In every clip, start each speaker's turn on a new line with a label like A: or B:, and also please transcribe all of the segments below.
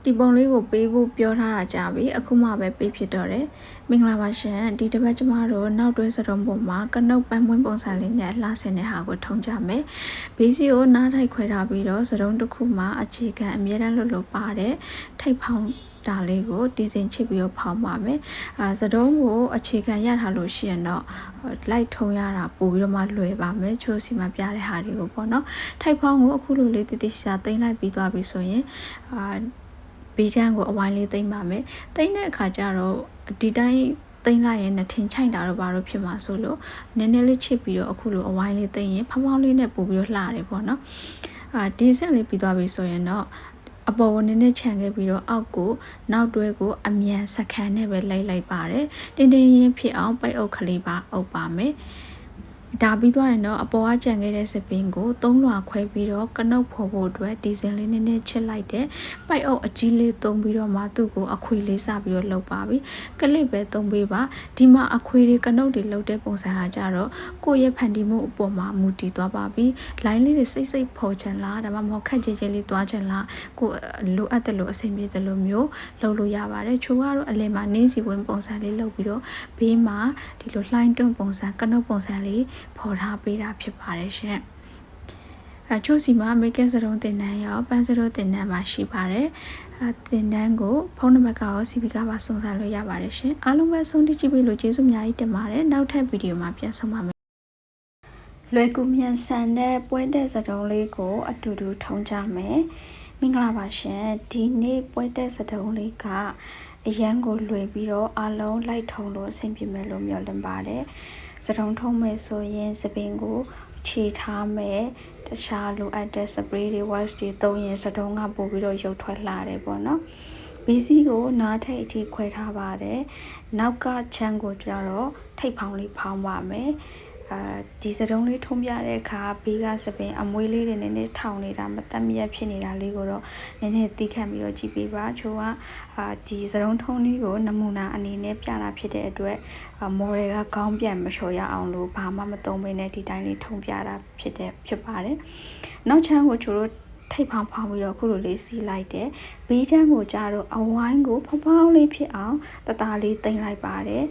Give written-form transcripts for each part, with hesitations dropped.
A: ဒီပုံလေးကိုပေးဖို့ပြောထားတာကြာပြီအခုမှပဲပေးဖြစ်တော့တယ်မင်္ဂလာပါရှင်ဒီတစ်ပတ်ကျမတို့နောက်တွဲစတုံးပုံမှာကနုတ်ပန်းမွင်းပုံစံလေးနဲ့လှဆင်တဲ့ဟာကိုထုံကြမယ်ဘေးစီကိုနားထိုက်ခွဲထားပြီးတော့စတုံးတစ်ခုမှာအခြေခံအမြဲတမ်းလွတ်ပါတဲ့ထိပ်ဖောင်းဒါလေးကိုဒီဇင်ချစ်ပြီးတော့ဖောင်းပါမယ်စတုံးကိုအခြေခံရထားလို့ရှိရင်တော့လိုက်ထုံရတာပို့ပြီးတော့မှလွယ်ပါမယ်ချိုးစီမှာပြတဲ့ဟာတွေကိုပေါ့နော်ထိုက်ဖောင်းကိုအခုလိုလေးတိတိကျကျသိမ်းလိုက်ပြီးသွားပြီဆိုရင်ဘေးချမ်းကိုအဝိုင်းလေးသိမ့်ပါမယ်။သိမ့်တဲ့အခါကျတော့ဒီတိုင်းသိမ့်လိုက်ရင်နှထင်ချိုက်တာတော့ဘာလို့ဖြစ်မှာဆိုလို့နည်းနည်းလေးချစ်ပြီးတော့အခုလိုအဝိုင်းလေးသိမ့်ရင်ဖောင်းဖောင်းလေးနဲ့ပို့ပြီးတော့လှတယ်ပေါ့နော်။ဒီဆက်လေးပြီးသွားပြီဆိုရင်တော့အပေါ်ကိုနည်းနည်းခြံခဲ့ပြီးတော့အောက်ကိုနောက်တွဲကိုအမြန်စက္ကန့်နဲ့ပဲလိုက်ပါတယ်။တင်းတင်းရင်းဖြစ်အောင်ပိတ်အုပ်ကလေးပါအုပ်ပါမယ်။ဒါပြီးသွားရင်တော့အပေါ်ကကြံခဲ့တဲ့စပင်းကို3လွှာခွဲပြီးတော့ကနုတ်ဖို့ဖို့အတွက်ဒီဇင်လေးနည်းနည်းချစ်လိုက်တဲ့ပိုက်အုပ်အကြီးလေးသုံးပြီးတော့မှသူ့ကိုအခွေလေးစပြီးတော့လုပ်ပါပြီကလစ်ပဲသုံးပေးပါဒီမှာအခွေတွေကနုတ်တွေလုပ်တဲ့ပုံစံဟာကြတော့ကိုယ့်ရဲ့ဖန်တီးမှုအပေါ်မှာမူတည်သွားပါပြီလိုင်းလေးတွေစိတ်ဖော်ချင်လားဒါမှမဟုတ်ခက်ကြဲကြဲလေးသွားချင်လားကိုလိုအပ်တယ်လို့အဆင်ပြေတယ်လို့မျိုးလုပ်လို့ရပါတယ်ချိုးကတော့အလယ်မှာနင်းစီဝင်ပုံစံလေးလုပ်ပြီးတော့ဘေးမှာဒီလိုလှိုင်းတွန်းပုံစံကနုတ်ပုံစံလေးဖော်ထားပေးတာဖြစ်ပါတယ်ရှင်ချိုးစီမှာမိတ်ကက်စရုံးတင်တန်းရောပန်းစရုံးတင်တန်းမှာရှိပါတယ်တင်တန်းကိုဖုန်းနံပါတ်ကရော CP ကပါစုံစမ်းလို့ရပါတယ်ရှင်အားလုံးပဲဆုံးဖြတ်ကြည့်ပြီးလို့ကျေးဇူးအများကြီးတင်ပါတယ်နောက်ထပ်ဗီဒီယိုမှာပြန်ဆုံပါမယ်လွယ်ကူမြန်ဆန်တဲ့ပွဲတဲ့စတုံးလေးကိုအတူတူထုံးကြမယ်မင်္ဂလာပါရှင်ဒီနေ့ပွဲတဲ့စတုံးလေးကအရန်ကိုလွယ်ပြီးတော့အားလုံးလိုက်ထုံလို့အဆင်ပြေမယ်လို့မျှော်လင့်ပါတယ်စတုံးထုံးမယ်ဆိုရင်စပင်ကိုခြေထားမယ်တခြားလိုအပ်တဲ့ spray တွေ wax တွေသုံးရင်စတုံးကပို့ပြီးတော့ရုပ်ထွက်လာတယ်ပေါ့နော်ဘေးစီးကိုနားထိပ်အထိခွဲထားပါတယ်နောက်ကချမ်းကိုကြတော့ထိပ်ဖောင်းလေးဖောင်းပါမယ်ဒီစတုံးလေးထုံးပြတဲ့အခါဘေးကစပင်အမွေးလေးတွေနည်းနည်းထောင်နေတာမတက်မြတ်ဖြစ်နေတာလေးကိုတော့နည်းနည်းသိခံပြီးတော့ကြည့်ပေးပါချိုးကဒီစတုံးထုံးလေးကိုနမူနာအနေနဲ့ပြတာဖြစ်တဲ့အတွက်မော်ဒယ်ကခေါင်းပြန်မလျှော်ရအောင်လို့ဘာမှမသုံးဘဲနဲ့ဒီတိုင်းလေးထုံးပြတာဖြစ်ပါတယ်နောက်ချမ်းကိုချိုးတို့ထိပ်ဖောင်းပြီးတော့ခုလိုလေးစီးလိုက်တယ်ဘေးချမ်းကိုကြတော့အဝိုင်းကိုဖောင်းလေးဖြစ်အောင်တသားလေးတင်လိုက်ပါတယ်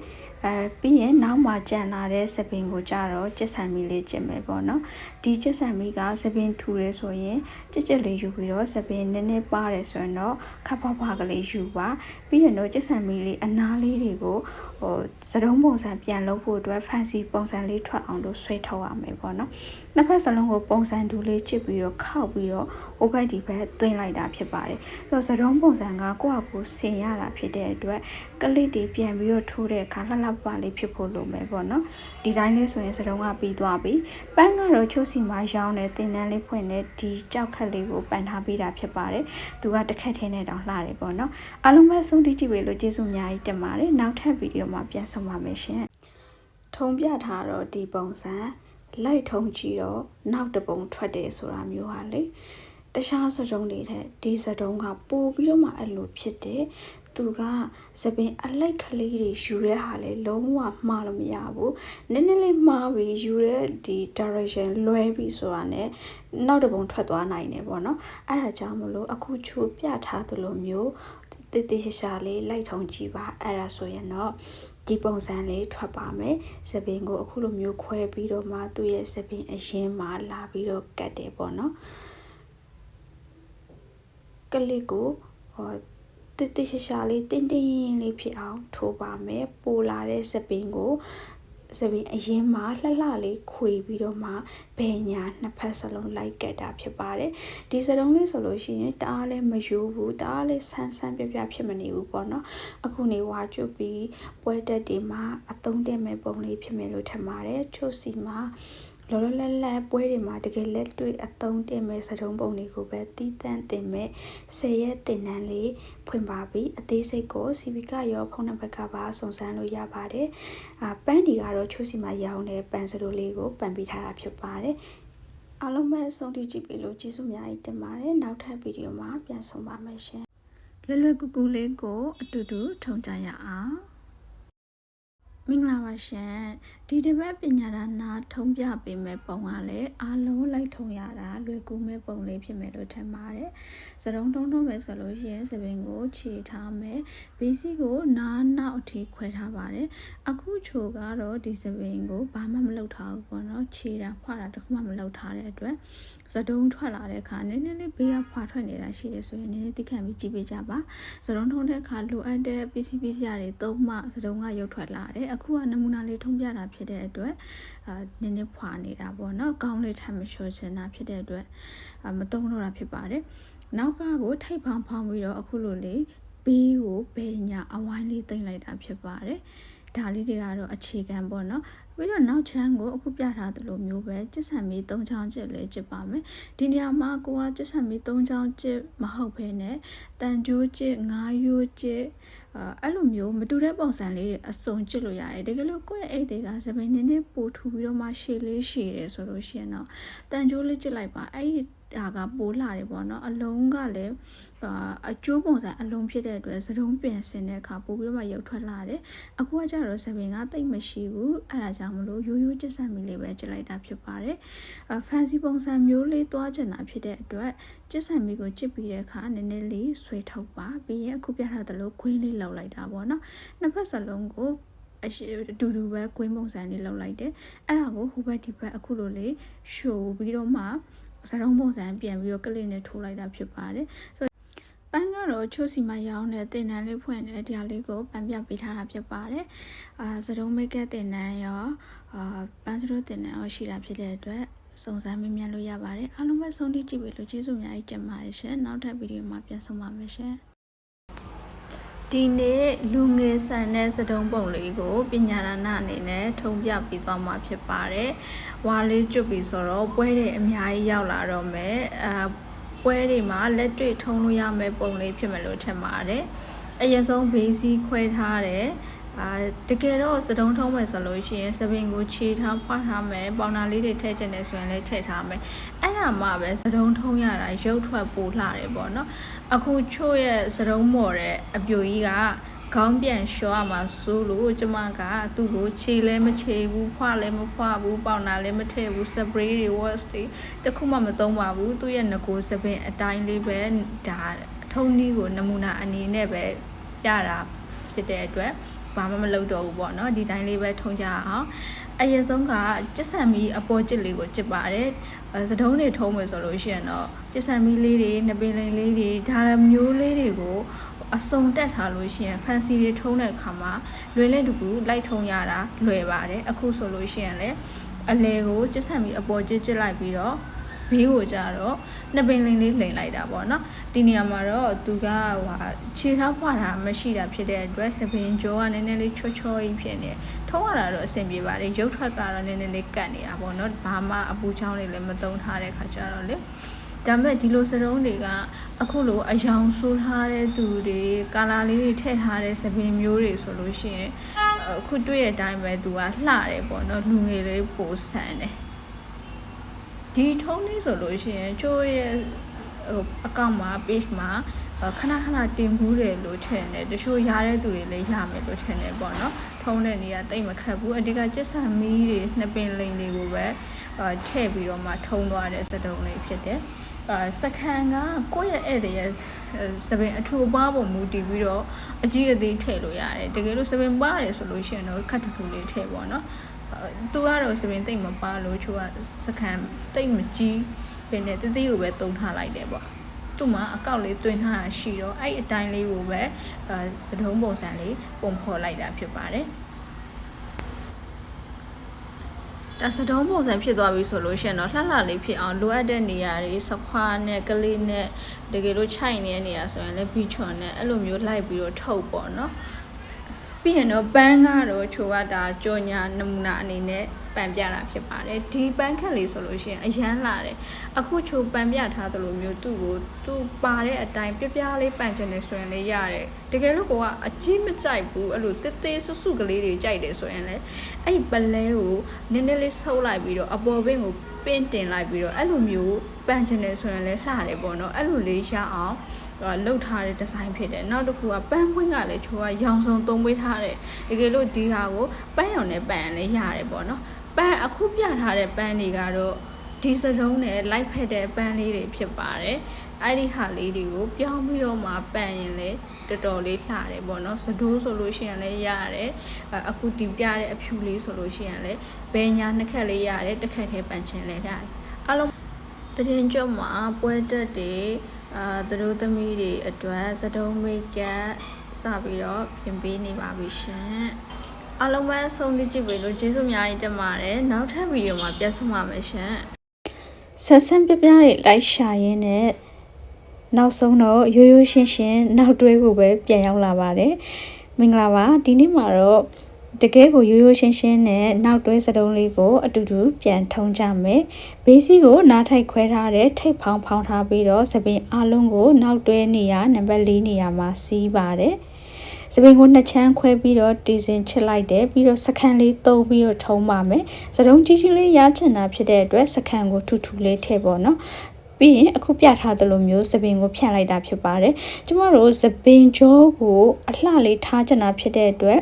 A: ပြီးရင်နောက်မှကြံလာတဲ့စပင်ကိုကြတော့ကျက်ဆံမီလေးကျင်မယ်ပေါ့နော်ဒီကျက်ဆံမီကစပင်ထူရဲဆိုရင်ကြက်လေးယူပြီးတော့စပင်နည်းနည်းပါတယ်ဆိုရင်တော့ခပ်ဖွားကလေးယူပါပြီးရင်တော့ကျက်ဆံမီလေးအနားလေးတွေကိုစတုံးပုံစံပြန်လုပ်ဖို့အတွက် fancy ပုံစံလေးထွက်အောင်လို့ဆွဲထုတ်ရမယ်ပေါ့နော်နှစ်ဖက်စလုံးကိုပုံစံတူလေးချစ်ပြီးတော့ခောက်ပြီးတော့ဟိုဘက်ဒီဘက်သွင်းလိုက်တာဖြစ်ပါတယ်ဆိုတော့စတုံးပုံစံကကိုယ့်အကူဆင်ရတာဖြစ်တဲ့အတွက်ကလစ်တွေပြန်ပြီးတော့ထိုးတဲ့အခါလှလှပလေးဖြစ်ဖို့လိုမယ်ပေါ့နော်ဒီတိုင်းလေးဆိုရင်စတုံးကပြီးသွားပြီပန်းကတော့ချိုးစီမှာရောင်းတဲ့တင်တန်းလေးဖွင့်တဲ့ဒီကြောက်ခက်လေးကိုပန်ထားပေးတာဖြစ်ပါတယ်သူကတစ်ခက်ထဲနဲ့တောင်လှတယ်ပေါ့နော်အားလုံးပဲဆုံးဖြတ်ကြည့်ပေးလို့ကျေးဇူးအများကြီးတင်ပါတယ်နောက်ထပ်ဗီဒီယိုမှာပြန်ဆုံပါမယ်ရှင်ထုံပြထားတော့ဒီပုံစံလိုက်ထုံကြည့်တော့နောက်တစ်ပုံထွက်တယ်ဆိုတာမျိုးဟာလေတခြားစတုံးတွေထက်ဒီစတုံးကပိုပြီးတော့မှအဲ့လိုဖြစ်တယ်သူကစပင်အလိုက်ကလေးတွေယူတဲ့ဟာလေလုံးဝမှားလို့မရဘူးနည်းနည်းလေးမှားပြီးယူတဲ့ဒီ direction လွဲပြီးဆိုတာ ਨੇ နောက်တစ်ပုံထွက်သွားနိုင်တယ်ပေါ့နော်အဲ့ဒါကြောင့်မလို့အခုချိုးပြထားသလိုမျိုးတေးသေးရှာလေးလိုက်ထုံကြည့်ပါအဲ့ဒါဆိုရင်တော့ဒီပုံစံလေးထွက်ပါမယ်စပင်ကိုအခုလိုမျိုးခွဲပြီးတော့မှသူ့ရဲ့စပင်အရင်မှာလာပြီးတော့ကတ်တယ်ပေါ့နော်ကလစ်ကိုတေးရှာလေးတင်းလေးဖြစ်အောင်ထိုးပါမယ်ပိုလာတဲ့စပင်ကိုစပင်အရင်မှာလှလေးခွေပြီးတော့မှဘယ်ညာနှစ်ဖက်စလုံးလိုက်ကတ်တာဖြစ်ပါတယ်ဒီစတုံးလေးဆိုလို့ရှိရင်တအားလည်းမယိုးဘူးတအားလည်းဆန်းပြဖြစ်မနေဘူးပေါ့နော်အခုနေဝါကျွတ်ပြီးပွဲတက်တွေမှာအသုံးတင်မဲ့ပုံလေးဖြစ်မယ်လို့ထင်ပါတယ်ချို့စီမှာလောလောလတ်ပွဲတွေမှာတကယ်လက်တွေ့အသုံးတင်မဲ့စတုံးပုံတွေကိုပဲတီးတန့်တင်မဲ့10ရက်တင်တန်းလေးဖွင့်ပါပြီအသေးစိတ်ကို CP ကရောဖုန်းနံပါတ်ကပါစုံစမ်းလို့ရပါတယ်ပန်းဒီကတော့ချိုးစီမှာရောင်းတဲ့ပန်းစတိုးလေးကိုပန်ပေးထားတာဖြစ်ပါတယ်အားလုံးပဲဆုံးဖြတ်ကြည့်ပြီလို့ကျေးဇူးအများကြီးတင်ပါတယ်နောက်ထပ်ဗီဒီယိုမှာပြန်ဆုံပါမယ်ရှင်လွယ်ကူလေးကိုအတူတူထုံကြရအောင် မင်္ဂလာပါရှင်ဒီတစ်ပတ်ပညာဒါနာထုံးပြပေးမဲ့ပုံကလည်းအားလုံးလိုက်ထုံရတာလွယ်ကူမဲ့ပုံလေးဖြစ်မယ်လို့ထင်ပါတယ်စတုံးထုံးမယ်ဆိုလို့ရှိရင်စပင်ကိုခြေထားမယ်ဘေးစီကိုနားနောက်အထိခွဲထားပါတယ်အခုချိုကတော့ဒီစပင်ကိုဘာမှမလုပ်ထားဘူးပေါ့နော်ခြေတာဖွာတာတခုမှမလုပ်ထားတဲ့အတွက်စတုံးထွက်လာတဲ့အခါနည်းနည်းလေးဘေးကဖွာထွက်နေတာရှိတယ်ဆိုရင်နည်းနည်းသိခံပြီးကြည့်ပေးကြပါစတုံးထုံးတဲ့အခါလိုအပ်တဲ့ပစ္စည်းတွေသုံးမှစတုံးကရုပ်ထွက်လာတယ်အခုကနမူနာလေးထုံးပြတာဖြစ်တဲ့အတွက်နည်းနည်းဖွာနေတာပေါ့နော်ကောင်းလေးထပ်မလျှော်ချင်တာဖြစ်တဲ့အတွက်မသုံးတော့တာဖြစ်ပါတယ်နောက်ကကိုထိတ်ဖောင်းပြီးတော့အခုလိုလေးဘေးကိုဘယ်ညာအဝိုင်းလေးတင်လိုက်တာဖြစ်ပါတယ်ဒါလေးတွေကတော့အခြေခံပေါ့နော်ပြီးတော့နောက်ချမ်းကိုအခုပြထားသလိုမျိုးပဲကျစ်ဆန်မီ3ချောင်းကျစ်လဲကျစ်ပါမယ်ဒီနေရာမှာကိုကကျစ်ဆန်မီ3ချောင်းကျစ်မဟုတ်ဘဲနဲ့တန်ကြိုးကျစ်9ရိုးကျစ်အဲ့လိုမျိုးမတူတဲ့ပုံစံလေးတွေအစုံကျစ်လို့ရတယ်တကယ်လို့ကိုယ့်ရဲ့အိတ်တွေကစပင်းနည်းနည်းပိုထူပြီးတော့မှရှည်လေးရှည်တယ်ဆိုလို့ရှိရင်တော့တန်ကြိုးလေးကျစ်လိုက်ပါအဲ့ဒီဒါကပိုးလာတယ်ပေါ့နော်အလုံးကလည်းအကျိုးပုံစံအလုံးဖြစ်တဲ့အတွက်စတုံးပြင်ဆင်တဲ့အခါပို့ပြီးတော့မှရုပ်ထွက်လာတယ်အခုကကျတော့စပင်ကတိတ်မရှိဘူးအဲ့ဒါကြောင့်မလို့ရိုးရိုးကျစ်ဆန်မီလေးပဲကျစ်လိုက်တာဖြစ်ပါတယ်fancy ပုံစံမျိုးလေးသွားချင်တာဖြစ်တဲ့အတွက်ကျစ်ဆန်မီကိုကျစ်ပြီးတဲ့အခါနည်းနည်းလေးဆွဲထုတ်ပါပြီးရင်အခုပြထားသလိုခွင်းလေးလောက်လိုက်တာပေါ့နော်နှစ်ဖက်စလုံးကိုအတူတူပဲကွင်းပုံစံလေးလောက်လိုက်တယ်အဲ့ဒါကိုဟိုဘက်ဒီဘက်အခုလိုလေးရှိုးပြီးတော့မှစတုံးပုံစံပြန်ပြီးတော့ကလစ်နဲ့ထိုးလိုက်တာဖြစ်ပါတယ်ဆိုပန်းကတော့ချိုးစီမရောင်းတဲ့တင်တန်းလေးဖွင့်တဲ့ဒီဟာလေးကိုပန်းပြပေးထားတာဖြစ်ပါတယ်စတုံးမိတ်ကတင်တန်းရောပန်းစရိုးတင်တန်းရောရှိတာဖြစ်တဲ့အတွက်စုံစမ်းမေးမြန်းလို့ရပါတယ်အားလုံးပဲဆုံးဖြတ်ကြည့်ပြီလို့ကျေးဇူးအများကြီးတင်ပါတယ်ရှင်နောက်ထပ်ဗီဒီယိုမှာပြန်ဆုံပါမယ်ရှင်ဒီနေ့လူငယ်ဆန်တဲ့စတုံးပုံလေးကိုပညာရဏအနေနဲ့ထုံပြပြီးသွားမှာဖြစ်ပါတယ်။ဝါလေးကျွတ်ပြီးဆိုတော့ပွဲတွေအများကြီးရောက်လာတော့မယ်။ပွဲတွေမှာလက်တွေ့ထုံလို့ရမယ့်ပုံလေးဖြစ်မယ်လို့ထင်ပါတယ်။အရင်ဆုံးဘေးစီးခွဲထားတယ်တကယ်တော့စတုံးထုံးမယ်ဆိုလို့ရှိရင်စပင်ကိုခြေထားဖွာထားမယ်ပေါင်နာလေးတွေထည့်ချင်တယ်ဆိုရင်လည်းထည့်ထားမယ်အဲ့ဒါမှပဲစတုံးထုံးရတာရုပ်ထွက်ပိုလှတယ်ပေါ့နော်အခုချို့ရဲ့စတုံးမော်တဲ့အပြိုကြီးကခေါင်းပြန်လျှော်ရမှာဆိုလို့ကျမကသူ့ကိုခြေလည်းမခြေဘူးဖွာလည်းမဖွာဘူးပေါင်နာလည်းမထည့်ဘူးစပရေးတွေ wash တွေတခုမှမသုံးပါဘူးသူ့ရဲ့ငကိုစပင်အတိုင်းလေးပဲဒါထုံးနည်းကိုနမူနာအနေနဲ့ပဲပြတာဖြစ်တဲ့အတွက်ဘာမှမလုပ်တော့ဘူးပေါ့နော်ဒီတိုင်းလေးပဲထုံကြအောင်အရင်ဆုံးကကျက်ဆန်မီအပေါ်ကျစ်လေးကိုကျစ်ပါတယ်စတုံးတွေထုံးမယ်ဆိုလို့ရှိရင်တော့ကျက်ဆန်မီလေးတွေနပင်လိန်လေးတွေဒါမျိုးလေးတွေကိုအစုံတက်ထားလို့ရှိရင် fancy တွေထုံးတဲ့အခါမှာလွယ်လင့်တကူလိုက်ထုံရတာလွယ်ပါတယ်အခုဆိုလို့ရှိရင်လည်းအလဲကိုကျက်ဆန်မီအပေါ်ကျစ်လိုက်ပြီးတော့ဘေးကိုကြတော့နှစ်ပင်လိန်လေးလိန်လိုက်တာပေါ့နော်ဒီနေရာမှာတော့သူကခြေထောက်ဖွာတာမရှိတာဖြစ်တဲ့အတွက်စပင်ကြောကနည်းနည်းလေးချောချောကြီးဖြစ်နေထုံးရတာတော့အဆင်ပြေပါတယ်ရုပ်ထွက်ကတော့နည်းနည်းလေးကတ်နေတာပေါ့နော်ဘာမှအပူချောင်းတွေလည်းမသုံးထားတဲ့ခါကျတော့လေဒါပေမဲ့ဒီလိုစတုံးတွေကအခုလိုအယောင်ဆိုးထားတဲ့သူတွေကာလာလေးတွေထည့်ထားတဲ့စပင်မျိုးတွေဆိုလို့ရှိရင်အခုတွေ့တဲ့အတိုင်းပဲသူကလှတယ်ပေါ့နော်လူငယ်လေးပိုဆန်တယ်ဒီထုံးလေးဆိုလို့ရှိရင်ချိုးရဲ့အကောင့်မှာ page မှာခဏခဏတင်ဘူးတယ်လို့ထင်တယ်တချို့ရတဲ့သူတွေလည်းရမယ်လို့ထင်တယ်ပေါ့နော်ထုံးတဲ့နေရာတိတ်မခတ်ဘူးအဓိကကျက်ဆန်မီးတွေနှစ်ပင်လိန်တွေကိုပဲထည့်ပြီးတော့မှထုံသွားတဲ့စတုံးလေးဖြစ်တယ်စကန်ကကိုယ့်ရဲ့ဧည့်သည်ရဲ့စပင်အထူအပါပုံမူတည်ပြီးတော့အကြီးအသေးထည့်လို့ရတယ်တကယ်လို့စပင်ပါတယ်ဆိုလို့ရှိရင်တော့ခတ်ထူထူလေးထည့်ပေါ့နော်သူကတော့စပင်တိတ်မပါလို့ချိုးကစကန်တိတ်မကြီးပင်နဲ့တသေးကိုပဲတုံထားလိုက်တယ်ပေါ့သူ့မှာအကောက်လေးတွင်ထားတာရှိတော့အဲ့အတိုင်းလေးကိုပဲစတုံးပုံစံလေးပုံဖော်လိုက်တာဖြစ်ပါတယ်ဒါစတုံးပုံစံဖြစ်သွားပြီဆိုလို့ရှိရင်တော့လှလှလေးဖြစ်အောင်လိုအပ်တဲ့နေရာတွေစခွားနဲ့ကလေးနဲ့တကယ်လို့ခြိုက်နေတဲ့နေရာဆိုရင်လည်းဘီချွန်နဲ့အဲ့လိုမျိုးလိုက်ပြီးတော့ထုတ်ပေါ့နော်ပြီးရင်တော့ပန်းကတော့ချိုကဒါကြော်ညာနမူနာအနေနဲ့ပန်ပြတာဖြစ်ပါတယ်ဒီပန်းခက်လေးဆိုလို့ရှိရင်အရန်လာတယ်အခုချိုပန်ပြထားသလိုမျိုးသူပါတဲ့အတိုင်းပြပြလေးပန်ချင်တယ်ဆိုရင်လည်းရတယ်တကယ်လို့ကအကြီးမကြိုက်ဘူးအဲ့လိုတေးသေးစွစွကလေးတွေကြိုက်တယ်ဆိုရင်လည်းအဲ့ဒီပလဲကိုနည်းနည်းလေးဆုပ်လိုက်ပြီးတော့အပေါ်ဘင်းကိုပင့်တင်လိုက်ပြီးတော့အဲ့လိုမျိုးပန်ချင်တယ်ဆိုရင်လည်းလှတယ်ပေါ့နော်အဲ့လိုလေးရအောင် လှုပ်ထားတဲ့ဒီဇိုင်းဖြစ်တယ်နောက်တစ်ခုကပန်းပွင့်ကလည်းချိုးကရောင်စုံသုံးပေးထားတယ်တကယ်လို့ဒီဟာကိုပန်းရောင်နဲ့ပန်းလည်းရတယ်ပေါ့နော်ပန်းအခုပြထားတဲ့ပန်းတွေကတော့ဒီစတုံးနဲ့လိုက်ဖက်တဲ့ပန်းလေးတွေဖြစ်ပါတယ်အဲ့ဒီဟာလေးတွေကိုပြောင်းပြီးတော့မှပန်းရင်လည်းတော်တော်လေးလှတယ်ပေါ့နော်စဒိုးဆိုလို့ရှိရင်လည်းရတယ်အခုဒီပြတဲ့အဖြူလေးဆိုလို့ရှိရင်လည်းဘယ်ညာနှစ်ခက်လေးရတယ်တစ်ခက်ထဲပန်းချင်လည်းရတယ်အားလုံးတရင်ကျော်မှာပွဲတက်တွေသူတို့သမီးတွေအတွက်စတုံးမိတ်ကပ်စပြီးတော့ပြင်ပေးနေပါပြီရှင်အားလုံးပဲဆုံးဖြတ်ကြည့်ပြီလို့ကျေးဇူးအများကြီးတင်ပါတယ်နောက်ထပ်ဗီဒီယိုမှာပြန်ဆုံပါမယ်ရှင်ဆက်ဆံပြပြတွေလိုက်ရှာရင်းနဲ့နောက်ဆုံးတော့ရိုးရိုးရှင်းရှင်းနောက်တွဲကိုပဲပြန်ရောက်လာပါတယ်မင်္ဂလာပါဒီနေ့မှာတော့တကယ်ကိုရိုးရိုးရှင်းရှင်းနဲ့နောက်တွဲစတုံးလေးကိုအတူတူပြန်ထုံးကြမယ်ဘေးစီးကိုနားထိုက်ခွဲထားတဲ့ထိပ်ဖောင်းထားပြီးတော့စပင်အလုံးကိုနောက်တွဲနေရာနံပါတ်4နေရာမှာစီးပါတယ်စပင်ကိုနှစ်ချမ်းခွဲပြီးတော့တီစင်ချစ်လိုက်တယ်ပြီးတော့စက္ကန့်လေးသုံးပြီးတော့ထုံးပါမယ်စတုံးကြီးကြီးလေးရချင်တာဖြစ်တဲ့အတွက်စက္ကန့်ကိုထူထူလေးထည့်ပေါ့နော်ပြီးရင်အခုပြထားသလိုမျိုးစပင်ကိုဖြန့်လိုက်တာဖြစ်ပါတယ်ကျမတို့စပင်ကြောကိုအလှလေးထားချင်တာဖြစ်တဲ့အတွက်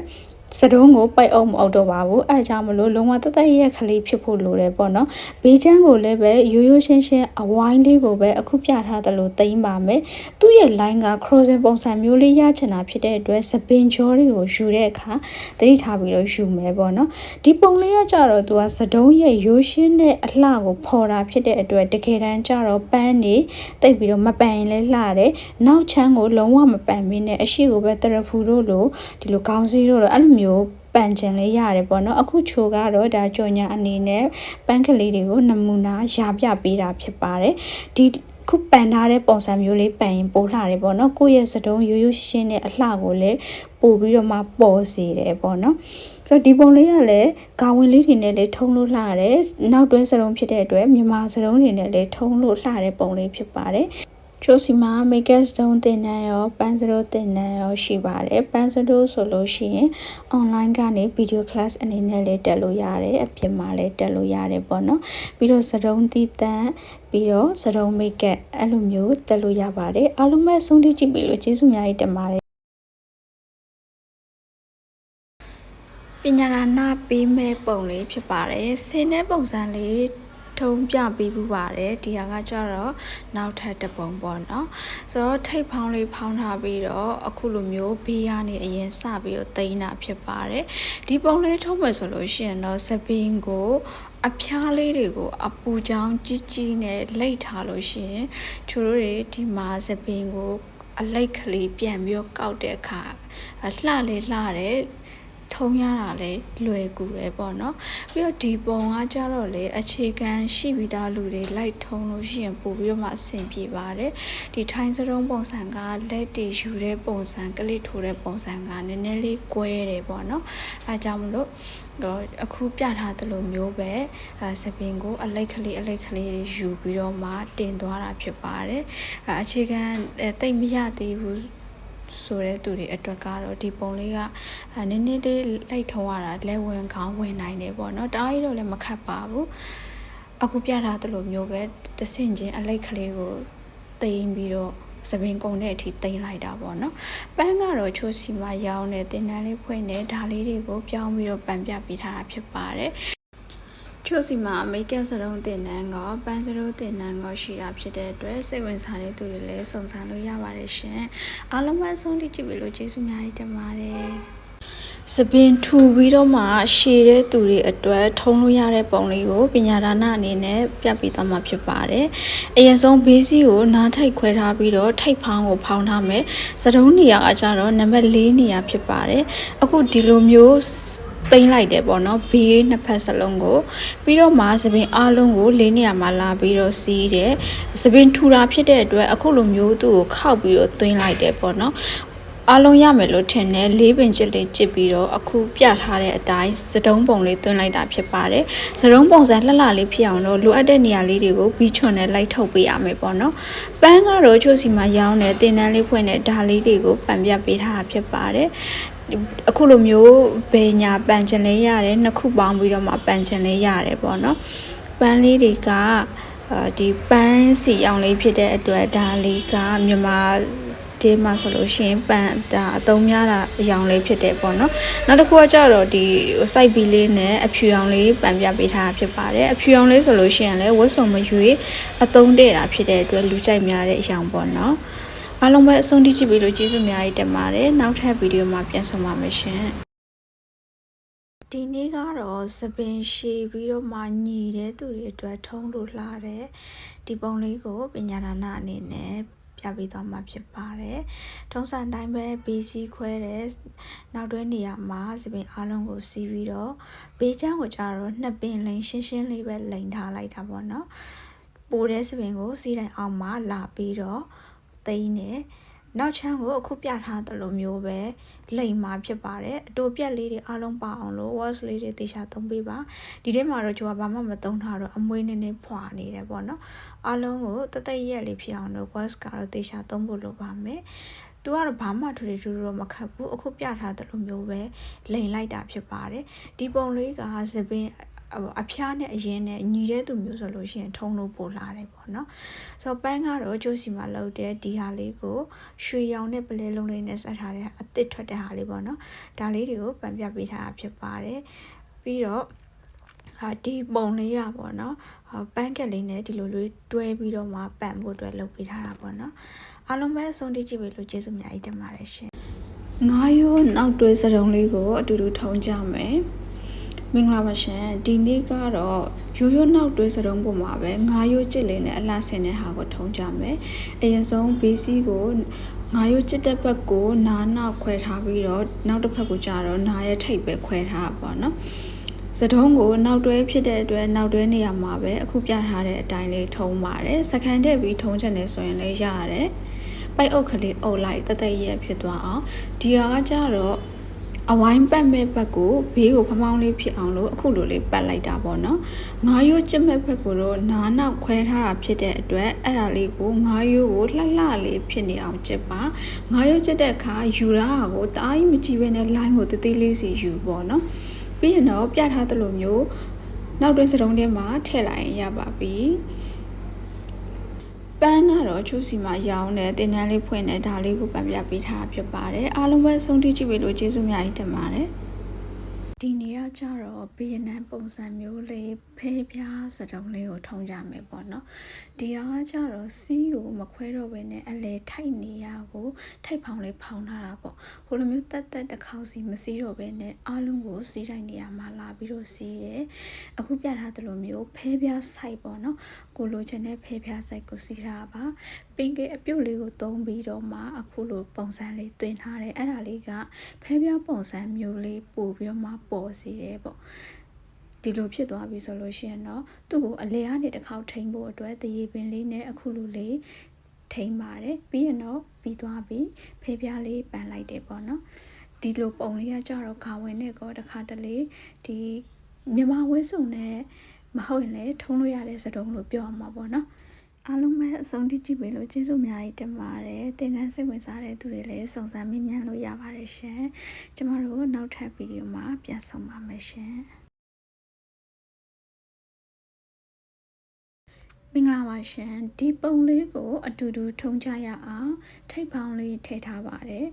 A: စတုံးကိုပိုက်အောင်မအောင်တော့ပါဘူးအဲကြောင့်မလို့လုံးဝတသက်ရက်ခလေးဖြစ်ဖို့လိုတယ်ပေါ့နော်ဘေးချမ်းကိုလည်းပဲရိုးရိုးရှင်းရှင်းအဝိုင်းလေးကိုပဲအခုပြထားသလိုသိမ်းပါမယ်သူ့ရဲ့ line က crossing ပုံစံမျိုးလေးရချင်တာဖြစ်တဲ့အတွက်စပင်ကြောတွေကိုယူတဲ့အခါသတိထားပြီးတော့ယူမယ်ပေါ့နော်ဒီပုံလေးကကြတော့သူကစတုံးရဲ့ရိုးရှင်းတဲ့အလှကိုဖော်တာဖြစ်တဲ့အတွက်တကယ်တမ်းကြတော့ပန်းနေတိတ်ပြီးတော့မပန်ရင်လည်းလှတယ်နောက်ချမ်းကိုလုံးဝမပန်မင်းနဲ့အရှိကိုပဲတရဖူတို့လိုဒီလိုခေါင်းစည်းတို့လိုအဲ့လိုမျိုးပန်ချင်လေးရတယ်ပေါ့နော်အခုချိုကတော့ဒါကြော်ညာအနေနဲ့ပန်းကလေးတွေကိုနမူနာရာပြပေးတာဖြစ်ပါတယ်ဒီခုပန်ထားတဲ့ပုံစံမျိုးလေးပန်ရင်ပိုလှတယ်ပေါ့နော်ကိုယ့်ရဲ့စတုံးရိုးရိုးရှင်းတဲ့အလှကိုလည်းပို့ပြီးတော့မှပေါ်စေတယ်ပေါ့နော်ဆိုတော့ဒီပုံလေးကလည်းခေါင်းဝင်လေးတွေနဲ့လည်းထုံးလို့လှတယ်နောက်တွဲစတုံးဖြစ်တဲ့အတွက်မြန်မာစတုံးတွေနဲ့လည်းထုံးလို့လှတဲ့ပုံလေးဖြစ်ပါတယ်ချိုစီမှာ makeup stone တင်တန်းရောပန်းစတိုးတင်တန်းရောရှိပါတယ်ပန်းစတိုးဆိုလို့ရှိရင် online ကနေ video class အနေနဲ့လည်းတက်လို့ရတယ်အပြင်မှာလည်းတက်လို့ရတယ်ပေါ့နော်ပြီးတော့စတုံးသီးတန်းပြီးတော့စတုံး makeup အဲ့လိုမျိုးတက်လို့ရပါတယ်အားလုံးပဲဆုံးဖြတ်ကြည့်ပြီလို့ကျေးဇူးအများကြီးတင်ပါတယ်ပညာရဏပေးမဲ့ပုံလေးဖြစ်ပါတယ်ဆင်းတဲ့ပုံစံလေးထုံးပြပေးပူပါတယ်ဒီဟာကကြတော့နောက်ထပ်တစ်ပုံပေါ့နော်ဆိုတော့ထိပ်ဖောင်းလေးဖောင်းထားပြီးတော့အခုလိုမျိုးဘေးကနေအရင်စပြီးတော့တိန်းတာဖြစ်ပါတယ်ဒီပုံလေးထုံးမယ်ဆိုလို့ရှိရင်တော့စပင်ကိုအဖျားလေးတွေကိုအပူချောင်းကြီးကြီးနဲ့လိတ်ထားလို့ရှိရင်ချိုတို့တွေဒီမှာစပင်ကိုအလိတ်ကလေးပြန်ပြီးတော့ကောက်တဲ့အခါလှလေးလှတယ်ထုံရတာလည်းလွယ်ကူတယ်ပေါ့နော်ပြီးတော့ဒီပုံကကြတော့လေအခြေခံရှိပြီးသားလူတွေလိုက်ထုံလို့ရှိရင်ပို့ပြီးတော့မှအဆင်ပြေပါတယ်ဒီထိုင်းစတုံးပုံစံကလက်တွေယူတဲ့ပုံစံကလေးထိုးတဲ့ပုံစံကနည်းနည်းလေးကွဲတယ်ပေါ့နော်အဲကြောင့်မလို့တော့အခုပြထားသလိုမျိုးပဲစပင်ကိုအလိတ်ကလေးယူပြီးတော့မှတင်သွားတာဖြစ်ပါတယ်အခြေခံတိတ်မရသေးဘူးဆိုတဲ့သူတွေအတွက်ကတော့ဒီပုံလေးကနည်းနည်းလေးလိုက်ထုံးရတာလက်ဝင်ခေါင်းဝင်နိုင်တယ်ပေါ့နော်တအားကြီးတော့လည်းမခတ်ပါဘူးအခုပြထားသလိုမျိုးပဲတဆင့်ချင်းအလိတ်ကလေးကိုတိမ်ပြီးတော့စပင်ကုံတဲ့အထိတိမ်လိုက်တာပေါ့နော်ပန်းကတော့ချိုးစီမှာရောင်းနေတင်တန်းလေးဖွင့်နေဒါလေးတွေကိုပြောင်းပြီးတော့ပန်ပြပေးထားတာဖြစ်ပါတယ်ချိုစီမှာ makeup စတုံးတင်တန်းကပန်းစတိုးတင်တန်းကရှိတာဖြစ်တဲ့အတွက်စိတ်ဝင်စားတဲ့သူတွေလည်းစုံစမ်းလို့ရပါတယ်ရှင်အားလုံးပဲဆုံးဖြတ်ကြည့်ပြီလို့ကျေးဇူးများကြီးတင်ပါတယ်စပင်ထူပြီးတော့မှရှည်တဲ့သူတွေအတွက်ထုံးလို့ရတဲ့ပုံလေးကိုပညာဒါနအနေနဲ့ပြပေးသွားမှာဖြစ်ပါတယ်အရင်ဆုံးဘေးစီးကိုနားထိုက်ခွဲထားပြီးတော့ထိပ်ဖောင်းကိုဖောင်းထားမယ်စတုံးနေရာကကြတော့နံပါတ်4နေရာဖြစ်ပါတယ်အခုဒီလိုမျိုးတိမ့်လိုက်တယ်ပေါ့နော်ဘေးနှစ်ဖက်စလုံးကိုပြီးတော့မှစပင်အားလုံးကို၄နေရာမှာလာပြီးတော့စီးတယ်စပင်ထူတာဖြစ်တဲ့အတွက်အခုလိုမျိုးသူ့ကိုခောက်ပြီးတော့သွင်းလိုက်တယ်ပေါ့နော်အားလုံးရမယ်လို့ထင်တယ်၄ပင်ချစ်လေးချစ်ပြီးတော့အခုပြထားတဲ့အတိုင်းစတုံးပုံလေးသွင်းလိုက်တာဖြစ်ပါတယ်စတုံးပုံစံလှလှလေးဖြစ်အောင်တော့လိုအပ်တဲ့နေရာလေးတွေကိုဘီချွန်နဲ့လိုက်ထုတ်ပေးရမယ်ပေါ့နော်ပန်းကတော့ချို့စီမှာရောင်းတဲ့တင်တန်းလေးဖွင့်တဲ့ဒါလေးတွေကိုပန်ပြပေးထားတာဖြစ်ပါတယ်အခုလိုမျိုးဘယ်ညာပန်ချင်လေးရတယ်နှစ်ခုပေါင်းပြီးတော့မှပန်ချင်လေးရတယ်ပေါ့နော်ပန်းလေးတွေကဒီပန်းစီရောင်လေးဖြစ်တဲ့အတွက်ဒါလေးကမြန်မာ ဒီမှာဆိုလို့ရှိရင်ပန်ဒါအသုံးများတာအယောင်လေးဖြစ်တယ်ပေါ့နော်နောက်တစ်ခုကကျတော့ဒီ site B လေးနဲ့အဖြူရောင်လေးပန်ပြပေးထားတာဖြစ်ပါတယ်အဖြူရောင်လေးဆိုလို့ရှိရင်လည်းဝတ်စုံမရွေအသုံးတဲ့တာဖြစ်တဲ့အတွက်လူကြိုက်များတဲ့အယောင်ပေါ့နော်အားလုံးပဲအဆုံးထိကြည့်ပြီးလို့ကျေးဇူးများကြီးတင်ပါတယ်နောက်ထပ်ဗီဒီယိုမှာပြန်ဆုံပါမယ်ရှင်ဒီနေ့ကတော့သပင်ရှည်ပြီးတော့မှညီတဲ့သူတွေအတွက်ထုံးလို့လာတဲ့ဒီပုံလေးကိုပညာဒါနအနေနဲ့ပြပေးသွားမှာဖြစ်ပါတယ်။ထုံးစံတိုင်းပဲ BC ခွဲတဲ့နောက်တွဲနေရာမှာသပင်အားလုံးကိုစီးပြီးတော့ဘေးချမ်းကိုကြတော့နှစ်ပင်လိန်ရှင်းရှင်းလေးပဲလိန်ထားလိုက်တာပေါ့နော်။ပိုတဲ့သပင်ကိုစီးတိုင်းအောင်မှလာပြီးတော့သိမ်းတယ်နောက်ချမ်းကိုအခုပြထားသလိုမျိုးပဲလိမ်မှာဖြစ်ပါတယ်အတူပြက်လေးတွေအားလုံးပါအောင်လို့ wash လေးတွေတေချာသုံးပေးပါဒီထဲမှာတော့ကျွန်တော်ဘာမှမသုံးထားတော့အမွှေးနည်းနည်းဖွာနေတယ်ပေါ့နော်အားလုံးကိုတသက်ရက်လေးဖြစ်အောင်လို့ wash ကတော့တေချာသုံးဖို့လိုပါမယ်သူကတော့ဘာမှထူထူတော့မခတ်ဘူးအခုပြထားသလိုမျိုးပဲလိမ်လိုက်တာဖြစ်ပါတယ်ဒီပုံလေးကသပင်အဖျားနဲ့အရင်နဲ့ညီတဲ့သူမျိုးဆိုလို့ရှိရင်ထုံလို့ပို့လာတယ်ပေါ့နော်ဆိုတော့ပန်းကတော့ကျိုးစီမှာလောက်တဲ့ဒီဟာလေးကိုရွှေရောင်နဲ့ပလဲလုံးလေးနဲ့ဆက်ထားတဲ့အသစ်ထွက်တဲ့ဟာလေးပေါ့နော်ဒါလေးတွေကိုပန်ပြပေးထားတာဖြစ်ပါတယ်ပြီးတော့ဒီပုံလေးရပေါ့နော်ပန်းကက်လေးနဲ့ဒီလိုလေးတွဲပြီးတော့မှပန်ဖို့အတွက်လုပ်ပေးထားတာပေါ့နော်အားလုံးပဲအဆုံးထိကြည့်ပြီးလို့ကျေးဇူးများကြီးတင်ပါတယ်ရှင်ငါးရိုးနောက်တွဲစရုံလေးကိုအတူတူထုံကြမယ်မင်္ဂလာပါရှင်ဒီနေ့ကတော့ရိုးရိုးနောက်တွဲစရုံးပေါ်မှာပဲငါးရိုးကျစ်လေးနဲ့အလှဆင်တဲ့ဟာကိုထုံကြမယ်အရင်ဆုံး BC ကိုငါးရိုးကျစ်တဲ့ဘက်ကိုနားနောက်ခွဲထားပြီးတော့နောက်တစ်ဖက်ကိုကြာတော့နားရဲ့ထိပ်ပဲခွဲထားပါတော့နော်စတုံးကိုနောက်တွဲဖြစ်တဲ့အတွက်နောက်တွဲနေရာမှာပဲအခုပြထားတဲ့အတိုင်းလေးထုံပါတယ်စကန်တဲ့ပြီးထုံချက်နေဆိုရင်လည်းရရတယ်ပိုက်အုပ်ကလေးအုပ်လိုက်တသက်ရက်ဖြစ်သွားအောင်ဒီဟာကကြတော့အဝိုင်းပတ်မဲ့ဘက်ကိုဘေးကိုဖမောင်းလေးဖြစ်အောင်လို့အခုလိုလေးပတ်လိုက်တာပေါ့နော်ငါးရိုးကျစ်မဲ့ဘက်ကိုတော့နားနောက်ခွဲထားတာဖြစ်တဲ့အတွက်အဲ့ဒါလေးကိုငါးရိုးကိုလှလှလေးဖြစ်နေအောင်ကျစ်ပါငါးရိုးကျစ်တဲ့အခါယူတာကိုတအားကြီးမကြည့်ဘဲနဲ့ line ကိုတသေးလေးစီယူပေါ့နော်ပြီးရင်တော့ပြထားသလိုမျိုးနောက်တွဲစတုံးထဲမှာထည့်လိုက်ရင်ရပါပြီပန်းကတော့ချိုးစီမှာရောင်းတယ်တင်တန်းလေးဖွင့်တယ်ဒါလေးကိုပန်ပြပေးထားတာဖြစ်ပါတယ်အားလုံးပဲဆုံးထိကြည့်ပြီးလို့ကျေးဇူးများကြီးတင်ပါတယ်ဒီနေရာကျတော့ဗီယက်နမ်ပုံစံမျိုးလေးဖဲပြားစတုံးလေးကိုထုံကြမယ်ပေါ့နော်ဒီဟာကကျတော့စီးကိုမခွဲတော့ဘဲနဲ့အလဲထိုက်နေရကိုထိုက်ဖောင်လေးဖောင်ထားတာပေါ့ဟိုလိုမျိုးတက်တက်တစ်ခေါက်စီမစီးတော့ဘဲနဲ့အားလုံးကိုစီးတိုင်းနေရာမှာလာပြီးတော့စီးတယ်အခုပြထားသလိုမျိုးဖဲပြားဆိုင်ပေါ့နော်ကိုလိုချင်တဲ့ဖဲပြားဆိုင်ကိုစီးထားပါပင်ကေအပြုတ်လေးကိုသုံးပြီးတော့မှအခုလိုပုံစံလေးတွင်ထားတယ်အဲ့ဒါလေးကဖဲပြားပုံစံမျိုးလေးပို့ပြီးတော့မှပေါ်စီတယ်ပေါ့ဒီလိုဖြစ်သွားပြီဆိုလို့ရှိရင်တော့သူ့ကိုအလဲကနေတစ်ခေါက်ထိန်းဖို့အတွက်တရေပင်လေးနဲ့အခုလိုလေးထိန်းပါတယ်ပြီးရင်တော့ပြီးသွားပြီဖဲပြားလေးပန်လိုက်တယ်ပေါ့နော်ဒီလိုပုံလေးကကြတော့ခါဝင်နဲ့ကောတခါတလေဒီမြန်မာဝဲစုံနဲ့မဟုတ်ရင်လည်းထုံးလို့ရတဲ့စတုံးလို့ပြောအောင်ပါပေါ့နော်အားလုံးပဲအဆုံးထိကြည့်ပေးလို့ကျေးဇူးအများကြီးတင်ပါတယ်သင်တန်းစိတ်ဝင်စားတဲ့သူတွေလည်းစုံစမ်းမေးမြန်းလို့ရပါတယ်ရှင်ကျမတို့နောက်ထပ်ဗီဒီယိုမှာပြန်ဆုံပါမယ်ရှင်မင်္ဂလာပါရှင်ဒီပုံလေးကိုအတူတူထုံးကြရအောင်ထိပ်ပေါင်းလေးထည့်ထားပါတယ်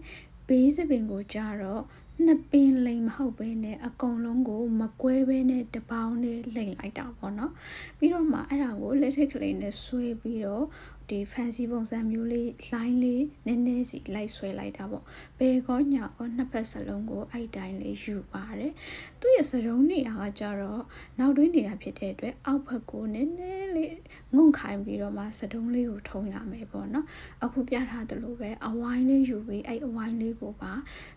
A: ဘေးစပင်ကိုကြတော့နှစ်ပင်လိမ်မဟုတ်ဘဲနဲ့အကုန်လုံးကိုမကွဲဘဲနဲ့တပေါင်းနဲ့လိမ်လိုက်တာပေါ့နော်ပြီးတော့မှအဲ့ဒါကိုလက်ထိတ်ကလေးနဲ့ဆွဲပြီးတော့ဒီ fancy ပုံစံမျိုးလေး line လေးနည်းနည်းစီလိုက်ဆွဲလိုက်တာပေါ့ဘယ်ကောညာကောနှစ်ဖက်စလုံးကိုအဲ့တိုင်းလေးယူပါတယ်သူ့ရဲ့စရုံးနေရာကကြတော့နောက်တွင်းနေရာဖြစ်တဲ့အတွက်အောက်ဘက်ကိုနည်းနည်းလေးငုံခိုင်းပြီးတော့မှစတုံးလေးကိုထုံရမယ်ပေါ့နော်အခုပြထားသလိုပဲအဝိုင်းလေးယူပြီးအဲ့အဝိုင်းလေးကိုပါ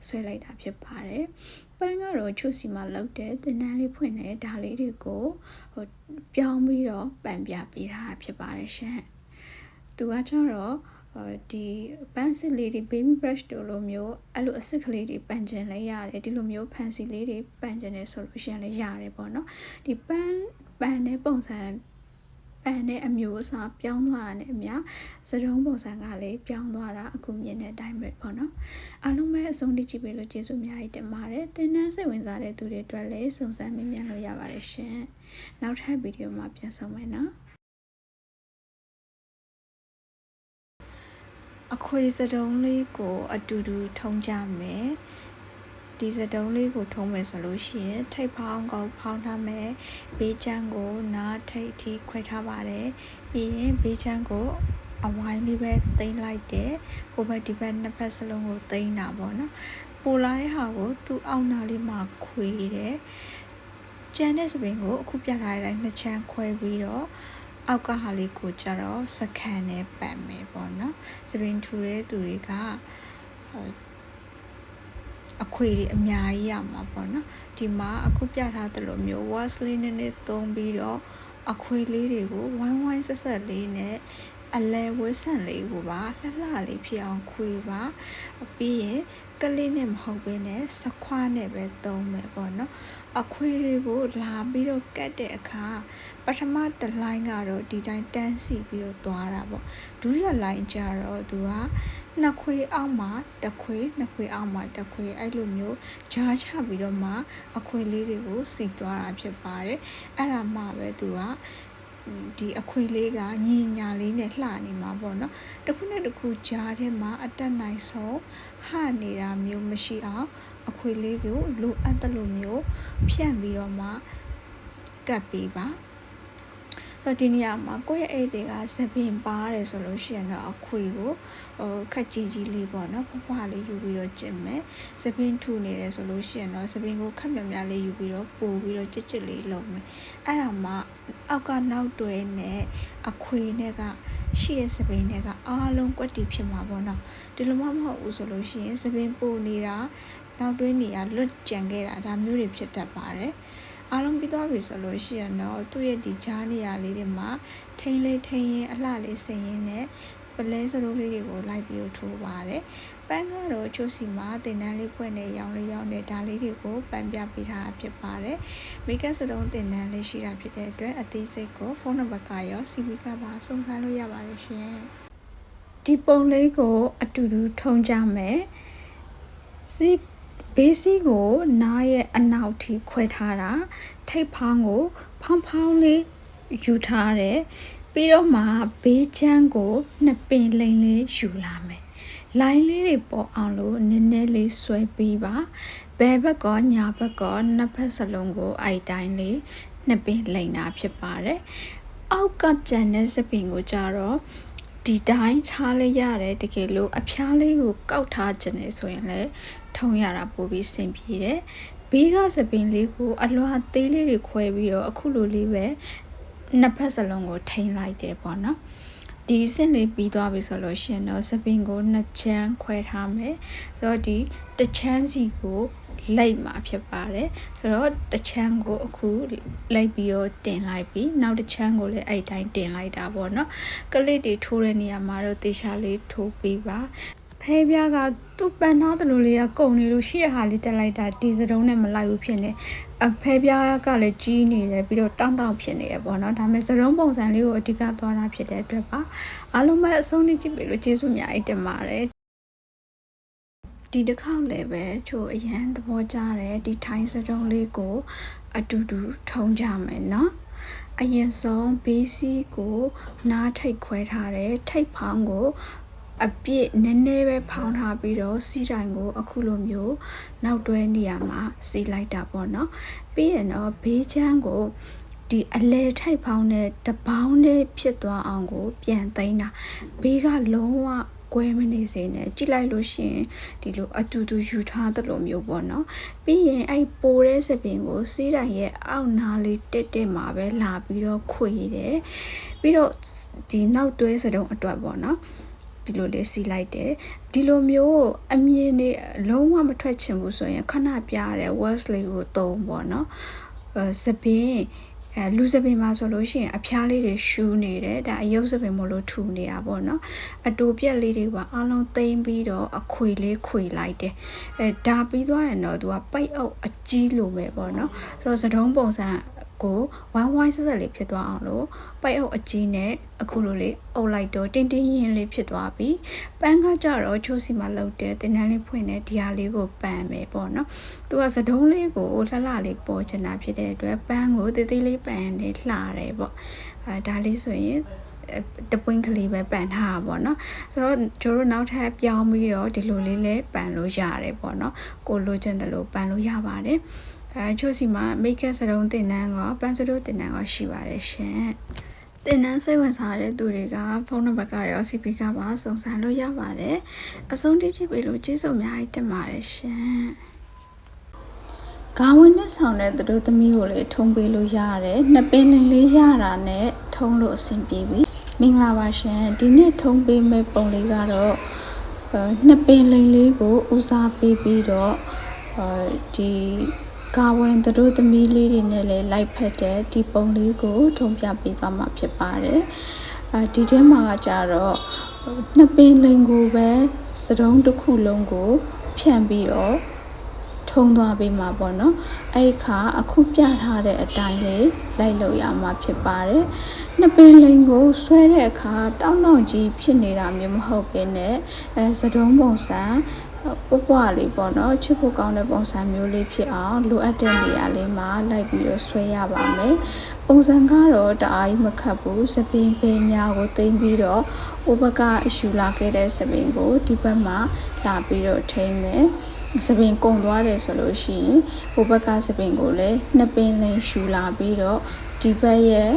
A: ဆွဲလိုက်တာဖြစ်ပါတယ်ပန်းကတော့ချို့စီမှာလောက်တဲ့တင်တန်းလေးဖွင့်တဲ့ဒါလေးတွေကိုပြောင်းပြီးတော့ပန်ပြပေးထားတာဖြစ်ပါတယ်ရှင်သူကကျတော့ဒီပန်းစစ်လေးတွေ baby brush တို့လိုမျိုးအဲ့လိုအစစ်ကလေးတွေပန်ကျင်လဲရတယ်ဒီလိုမျိုး fancy လေးတွေပန်ကျင်နေဆိုလို့ရှိရင်လည်းရတယ်ပေါ့နော်ဒီပန်းတဲ့ပုံစံပန်တဲ့အမျိုးအစားပြောင်းသွားတာနဲ့အမျှစရုံးပုံစံကလည်းပြောင်းသွားတာအခုမြင်တဲ့အတိုင်းပဲပေါ့နော်အားလုံးပဲအဆုံးထိကြည့်ပေးလို့ကျေးဇူးအများကြီးတင်ပါတယ်သင်တန်းစိတ်ဝင်စားတဲ့သူတွေအတွက်လည်းစုံစမ်းမေးမြန်းလို့ရပါတယ်ရှင်နောက်ထပ်ဗီဒီယိုမှာပြန်ဆုံမယ်နော်အ ခွေစတုံးလေးကိုအတူတူထုံးကြမယ်ဒီစတုံးလေးကိုထုံးမယ်ဆိုလို့ရှိရင်ထိပ်ဖောင်းကိုဖောင်းထားမယ်ဘေးချမ်းကိုနားထိပ်အထိခွဲထားပါတယ်ပြီးရင်ဘေးချမ်းကိုအဝိုင်းလေးပဲသိမ်းလိုက်တယ်ဟိုဘက်ဒီဘက်နှစ်ဖက်စလုံးကိုသိမ်းတာပေါ့နော်ပိုလာတဲ့ဟာကိုသူ့အောက်နာလေးမှာခွေတယ်ကျန်တဲ့စပင်ကိုအခုပြထားတဲ့အတိုင်းနှစ်ချမ်းခွဲပြီးတော့အောက်ကဟာလေးကိုကြတော့စကန်နဲ့ပတ်မယ်ပေါ့နော်စပင်ထူတဲ့သူတွေကအခွေတွေအများကြီးရမှာပေါ့နော်ဒီမှာအခုပြထားသလိုမျိုး wax လေးနည်းနည်းသုံးပြီးတော့အခွေလေးတွေကိုဝိုင်းဝိုင်းဆက်ဆက်လေးနဲ့အလဲဝဲဆန့်လေးကိုပါလှလှလေးဖြစ်အောင်ခွေပါပြီးရင်ကလေးနဲ့မဟုတ်ဘဲနဲ့စခွားနဲ့ပဲသုံးမယ်ပေါ့နော်အခွေတွေကိုလာပြီးတော့ကတ်တဲ့အခါပထမတစ်လိုင်းကတော့ဒီတိုင်းတန်းစီပြီးတော့သွားတာပေါ့ဒုတိယလိုင်းကျတော့သူကနှစ်ခွေအောက်မှာတစ်ခွေနှစ်ခွေအောက်မှာတစ်ခွေအဲ့လိုမျိုးဂျားချပြီးတော့မှအခွေလေးတွေကိုစီသွားတာဖြစ်ပါတယ်အဲ့ဒါမှပဲသူကဒီအခွေလေးကညီညာလေးနဲ့လှနေမှာပေါ့နော်တစ်ခုနဲ့တစ်ခုကြားထဲမှာအတက်နိုင်ဆုံးဟနေတာမျိုးမရှိအောင်အခွေလေးကိုလိုအပ်တဲ့လိုမျိုးဖြန့်ပြီးတော့မှကပ်ပေးပါဆိုတော့ဒီနေရာမှာကိုယ့်ရဲ့အိတ်တွေကစပင်ပါတယ်ဆိုလို့ရှိရင်တော့အခွေကိုခက်ကြီးကြီးလေးပေါ့နော်ဖွားလေးယူပြီးတော့ကျင်မယ်စပင်ထူနေတယ်ဆိုလို့ရှိရင်တော့စပင်ကိုခက်မြများလေးယူပြီးတော့ပို့ပြီးတော့ကြစ်လေးလုပ်မယ်အဲ့ဒါမှအောက်ကနောက်တွဲနဲ့အခွေနဲ့ကရှိတဲ့စပင်တွေကအားလုံးကွက်တီဖြစ်မှာပေါ့နော်ဒီလိုမှမဟုတ်ဘူးဆိုလို့ရှိရင်စပင်ပို့နေတာနောက်တွဲနေရလွတ်ကြံခဲ့တာဒါမျိုးတွေဖြစ်တတ်ပါတယ်အားလုံးပြီးသွားပြီဆိုလို့ရှိရင်တော့သူ့ရဲ့ဒီဂျားနေရာလေးတွေမှာထိန်းလေးထိန်းရင်အလှလေးစိန်ရင်နဲ့ပလဲစရိုးလေးတွေကိုလိုက်ပြီးထိုးပါတယ်ပန်းကတော့ချိုးစီမှာတင်တန်းလေးဖွင့်နေရောင်းလေးရောင်းနေဒါလေးတွေကိုပန်းပြပေးထားတာဖြစ်ပါတယ်မိတ်ကပ်စတုံးတင်တန်းလေးရှိတာဖြစ်တဲ့အတွက်အသေးစိတ်ကိုဖုန်းနံပါတ်ကရော CV ကပါစုံစမ်းလို့ရပါတယ်ရှင်ဒီပုံလေးကိုအတူတူထုံးကြမယ်ဘေးစီးကိုနားရဲ့အနောက်ထိခွဲထားတာထိပ်ဖောင်းကိုဖောင်းလေးယူထားတယ်ပြီးတော့မှဘေးချမ်းကိုနှစ်ပင်လိမ်လေးယူလာမယ်လိုင်းလေးတွေပေါ်အောင်လို့နည်းနည်းလေးဆွဲပြီးပါဘယ်ဘက်ကညာဘက်ကနှစ်ဖက်စလုံးကိုအဲ့တိုင်းလေးနှစ်ပင်လိမ်တာဖြစ်ပါတယ်အောက်ကကျန်တဲ့စပင်ကိုကြတော့ဒီတိုင်းထားလိုက်ရတယ်တကယ်လို့အဖျားလေးကိုကောက်ထားခြင်းလေဆိုရင်လည်းထုံရတာပိုပြီးစင်ပြေတယ်ဘေးကစပင်လေးကိုအလွှာသေးလေးတွေခွဲပြီးတော့အခုလိုလေးပဲနှစ်ဖက်စလုံးကိုထိန်းလိုက်တယ်ပေါ့နော်ဒီစင်လေးပြီးသွားပြီဆိုလို့ရှိရင်တော့စပင်ကိုနှစ်ချမ်းခွဲထားမယ်ဆိုတော့ဒီတစ်ချမ်းစီကိုလိုက်မှာဖြစ်ပါတယ်ဆိုတော့တစ်ချမ်းကိုအခုလိုက်ပြီးတော့တင်လိုက်ပြီးနောက်တစ်ချမ်းကိုလည်းအဲ့တိုင်းတင်လိုက်တာပေါ့နော်ကလစ်တွေထိုးတဲ့နေရာမှာတော့တေချာလေးထိုးပြီးပါဖဲပြားကသူ့ပန်သားတလူလေးကကုန်နေလို့ရှိရဟာလေးတက်လိုက်တာဒီစတုံးနဲ့မလိုက်ဘူးဖြစ်နေအဖဲပြားကလည်းကြီးနေတယ်ပြီးတော့တောင့်ဖြစ်နေရပေါ့နော်ဒါပေမဲ့စတုံးပုံစံလေးကိုအဓိကသွားတာဖြစ်တဲ့အတွက်ပါအားလုံးပဲအဆုံးလေးကြည့်ပြီးလို့ကျေးဇူးအများကြီးတင်ပါတယ်ဒီတစ်ခေါက်လည်းပဲချို့အရန်သဘောကျတယ်ဒီထိုင်းစတုံးလေးကိုအတူတူထုံးကြမယ်နော်အရင်ဆုံးဘေးစီးကိုနားထိတ်ခွဲထားတယ်ထိတ်ဖောင်းကိုအပြည့်နည်းနည်းပဲဖောင်းထားပြီးတော့စီးတိုင်ကိုအခုလိုမျိုးနောက်တွဲနေရာမှာစီးလိုက်တာပေါ့နော်ပြီးရင်တော့ဘေးချမ်းကိုဒီအလဲထိုက်ဖောင်းတဲ့တပေါင်းလေးဖြစ်သွားအောင်ကိုပြန်သိမ်းတာဘေးကလုံးဝကွဲမနေစေနဲ့ကြည့်လိုက်လို့ရှိရင်ဒီလိုအတူတူယူထားသလိုမျိုးပေါ့နော်ပြီးရင်အဲ့ပိုတဲ့စပင်ကိုစီးတိုင်ရဲ့အောက်နားလေးတက်မှာပဲလာပြီးတော့ခွေတယ်ပြီးတော့ဒီနောက်တွဲစတုံးအတွက်ပေါ့နော်ဒီလိုလေးစီလိုက်တယ်ဒီလိုမျိုးအမြင်နဲ့လုံးဝမထွက်ချင်ဘူးဆိုရင်ခဏပြရတဲ့ wax လေးကိုသုံးပေါ့နော်စပင်လူစပင်မှာဆိုလို့ရှိရင်အဖျားလေးတွေရှူးနေတယ်ဒါအယုတ်စပင်မလို့ထူနေတာပေါ့နော်အတူပြက်လေးတွေပါအားလုံးသိမ်းပြီးတော့အခွေလေးခွေလိုက်တယ်ဒါပြီးသွားရင်တော့သူကပိတ်အုပ်အကြီးလိုပဲပေါ့နော်ဆိုတော့စတုံးပုံစံကိုဝိုင်းဝိုင်းဆက်ဆက်လေးဖြစ်သွားအောင်လို့ပိတ်အုပ်အကြီးနဲ့အခုလိုလေးအုပ်လိုက်တော့တင်းတင်းရင်လေးဖြစ်သွားပြီပန်းကကြတော့ချိုးစီမှာလောက်တဲ့တင်တန်းလေးဖွင့်တဲ့ဒီဟာလေးကိုပန်းမယ်ပေါ့နော်သူကစတုံးလေးကိုလှလှလေးပေါ်ချင်တာဖြစ်တဲ့အတွက်ပန်းကိုတေးသေးလေးပန်းနေလှတယ်ပေါ့ဒါလေးဆိုရင် တပွင့်ကလေးပဲပန်ထားတာပေါ့နော်ဆိုတော့ကျွန်တော်တို့နောက်ထပ်ပြောင်းပြီးတော့ဒီလိုလေးလည်းပန်လို့ရတယ်ပေါ့နော်ကိုလိုချင်တယ်လို့ပန်လို့ရပါတယ်ချို့စီမှာ make-up စရုံတင်တန်းကပန်းစတိုးတင်တန်းကရှိပါတယ်ရှင်တင်တန်းစိတ်ဝင်စားတဲ့သူတွေကဖုန်းနံပါတ်ကရော CP ကပါစုံစမ်းလို့ရပါတယ်အဆုံးထိကြည့်ပေးလို့ကျေးဇူးအများကြီးတင်ပါတယ်ရှင်ကာဝင်နဲ့ဆောင်တဲ့သူတို့သမီးကိုလည်းထုံးပေးလို့ရတယ်နှစ်ပင်လေးရတာနဲ့ထုံးလို့အဆင်ပြေပြီမင်္ဂလာပါရှင်ဒီနေ့ထုံးပေးမယ့်ပုံလေးကတော့နှစ်ပင်လေးကိုဦးစားပေးပြီးတော့ဒီကာဝင်သူတို့သမီးလေးတွေနဲ့လည်းလိုက်ဖက်တဲ့ဒီပုံလေးကိုထုံးပြပေးသွားမှာဖြစ်ပါတယ်ဒီထဲမှာကကြတော့နှစ်ပင်ကိုပဲစတုံးတစ်ခုလုံးကိုဖြန့်ပြီးတော့ထုံးသွားပေးမှာပေါ့နော်အဲ့ခါအခုပြထားတဲ့အတိုင်းလေးလိုက်လို့ရမှာဖြစ်ပါတယ်နှစ်ပင်ကိုဆွဲတဲ့အခါတောင်းတောင်းကြီးဖြစ်နေတာမျိုးမဟုတ်ဘဲနဲ့စတုံးပုံစံပွားလေးပေါ့နော်ချစ်ဖို့ကောင်းတဲ့ပုံစံမျိုးလေးဖြစ်အောင်လိုအပ်တဲ့နေရာလေးမှာလိုက်ပြီးတော့ဆွဲရပါမယ်ပုံစံကတော့တအားကြီးမခတ်ဘူးစပင်ပင်ညာကိုသိမ့်ပြီးတော့ဥပကအယူလာခဲ့တဲ့စပင်ကိုဒီဘက်မှာလာပြီးတော့ထိမ့်မယ်စပင်ကုန်သွားတယ်ဆိုလို့ရှိရင်ဟိုဘက်ကစပင်ကိုလည်းနှစ်ပင်လေးယူလာပြီးတော့ဒီဘက်ရဲ့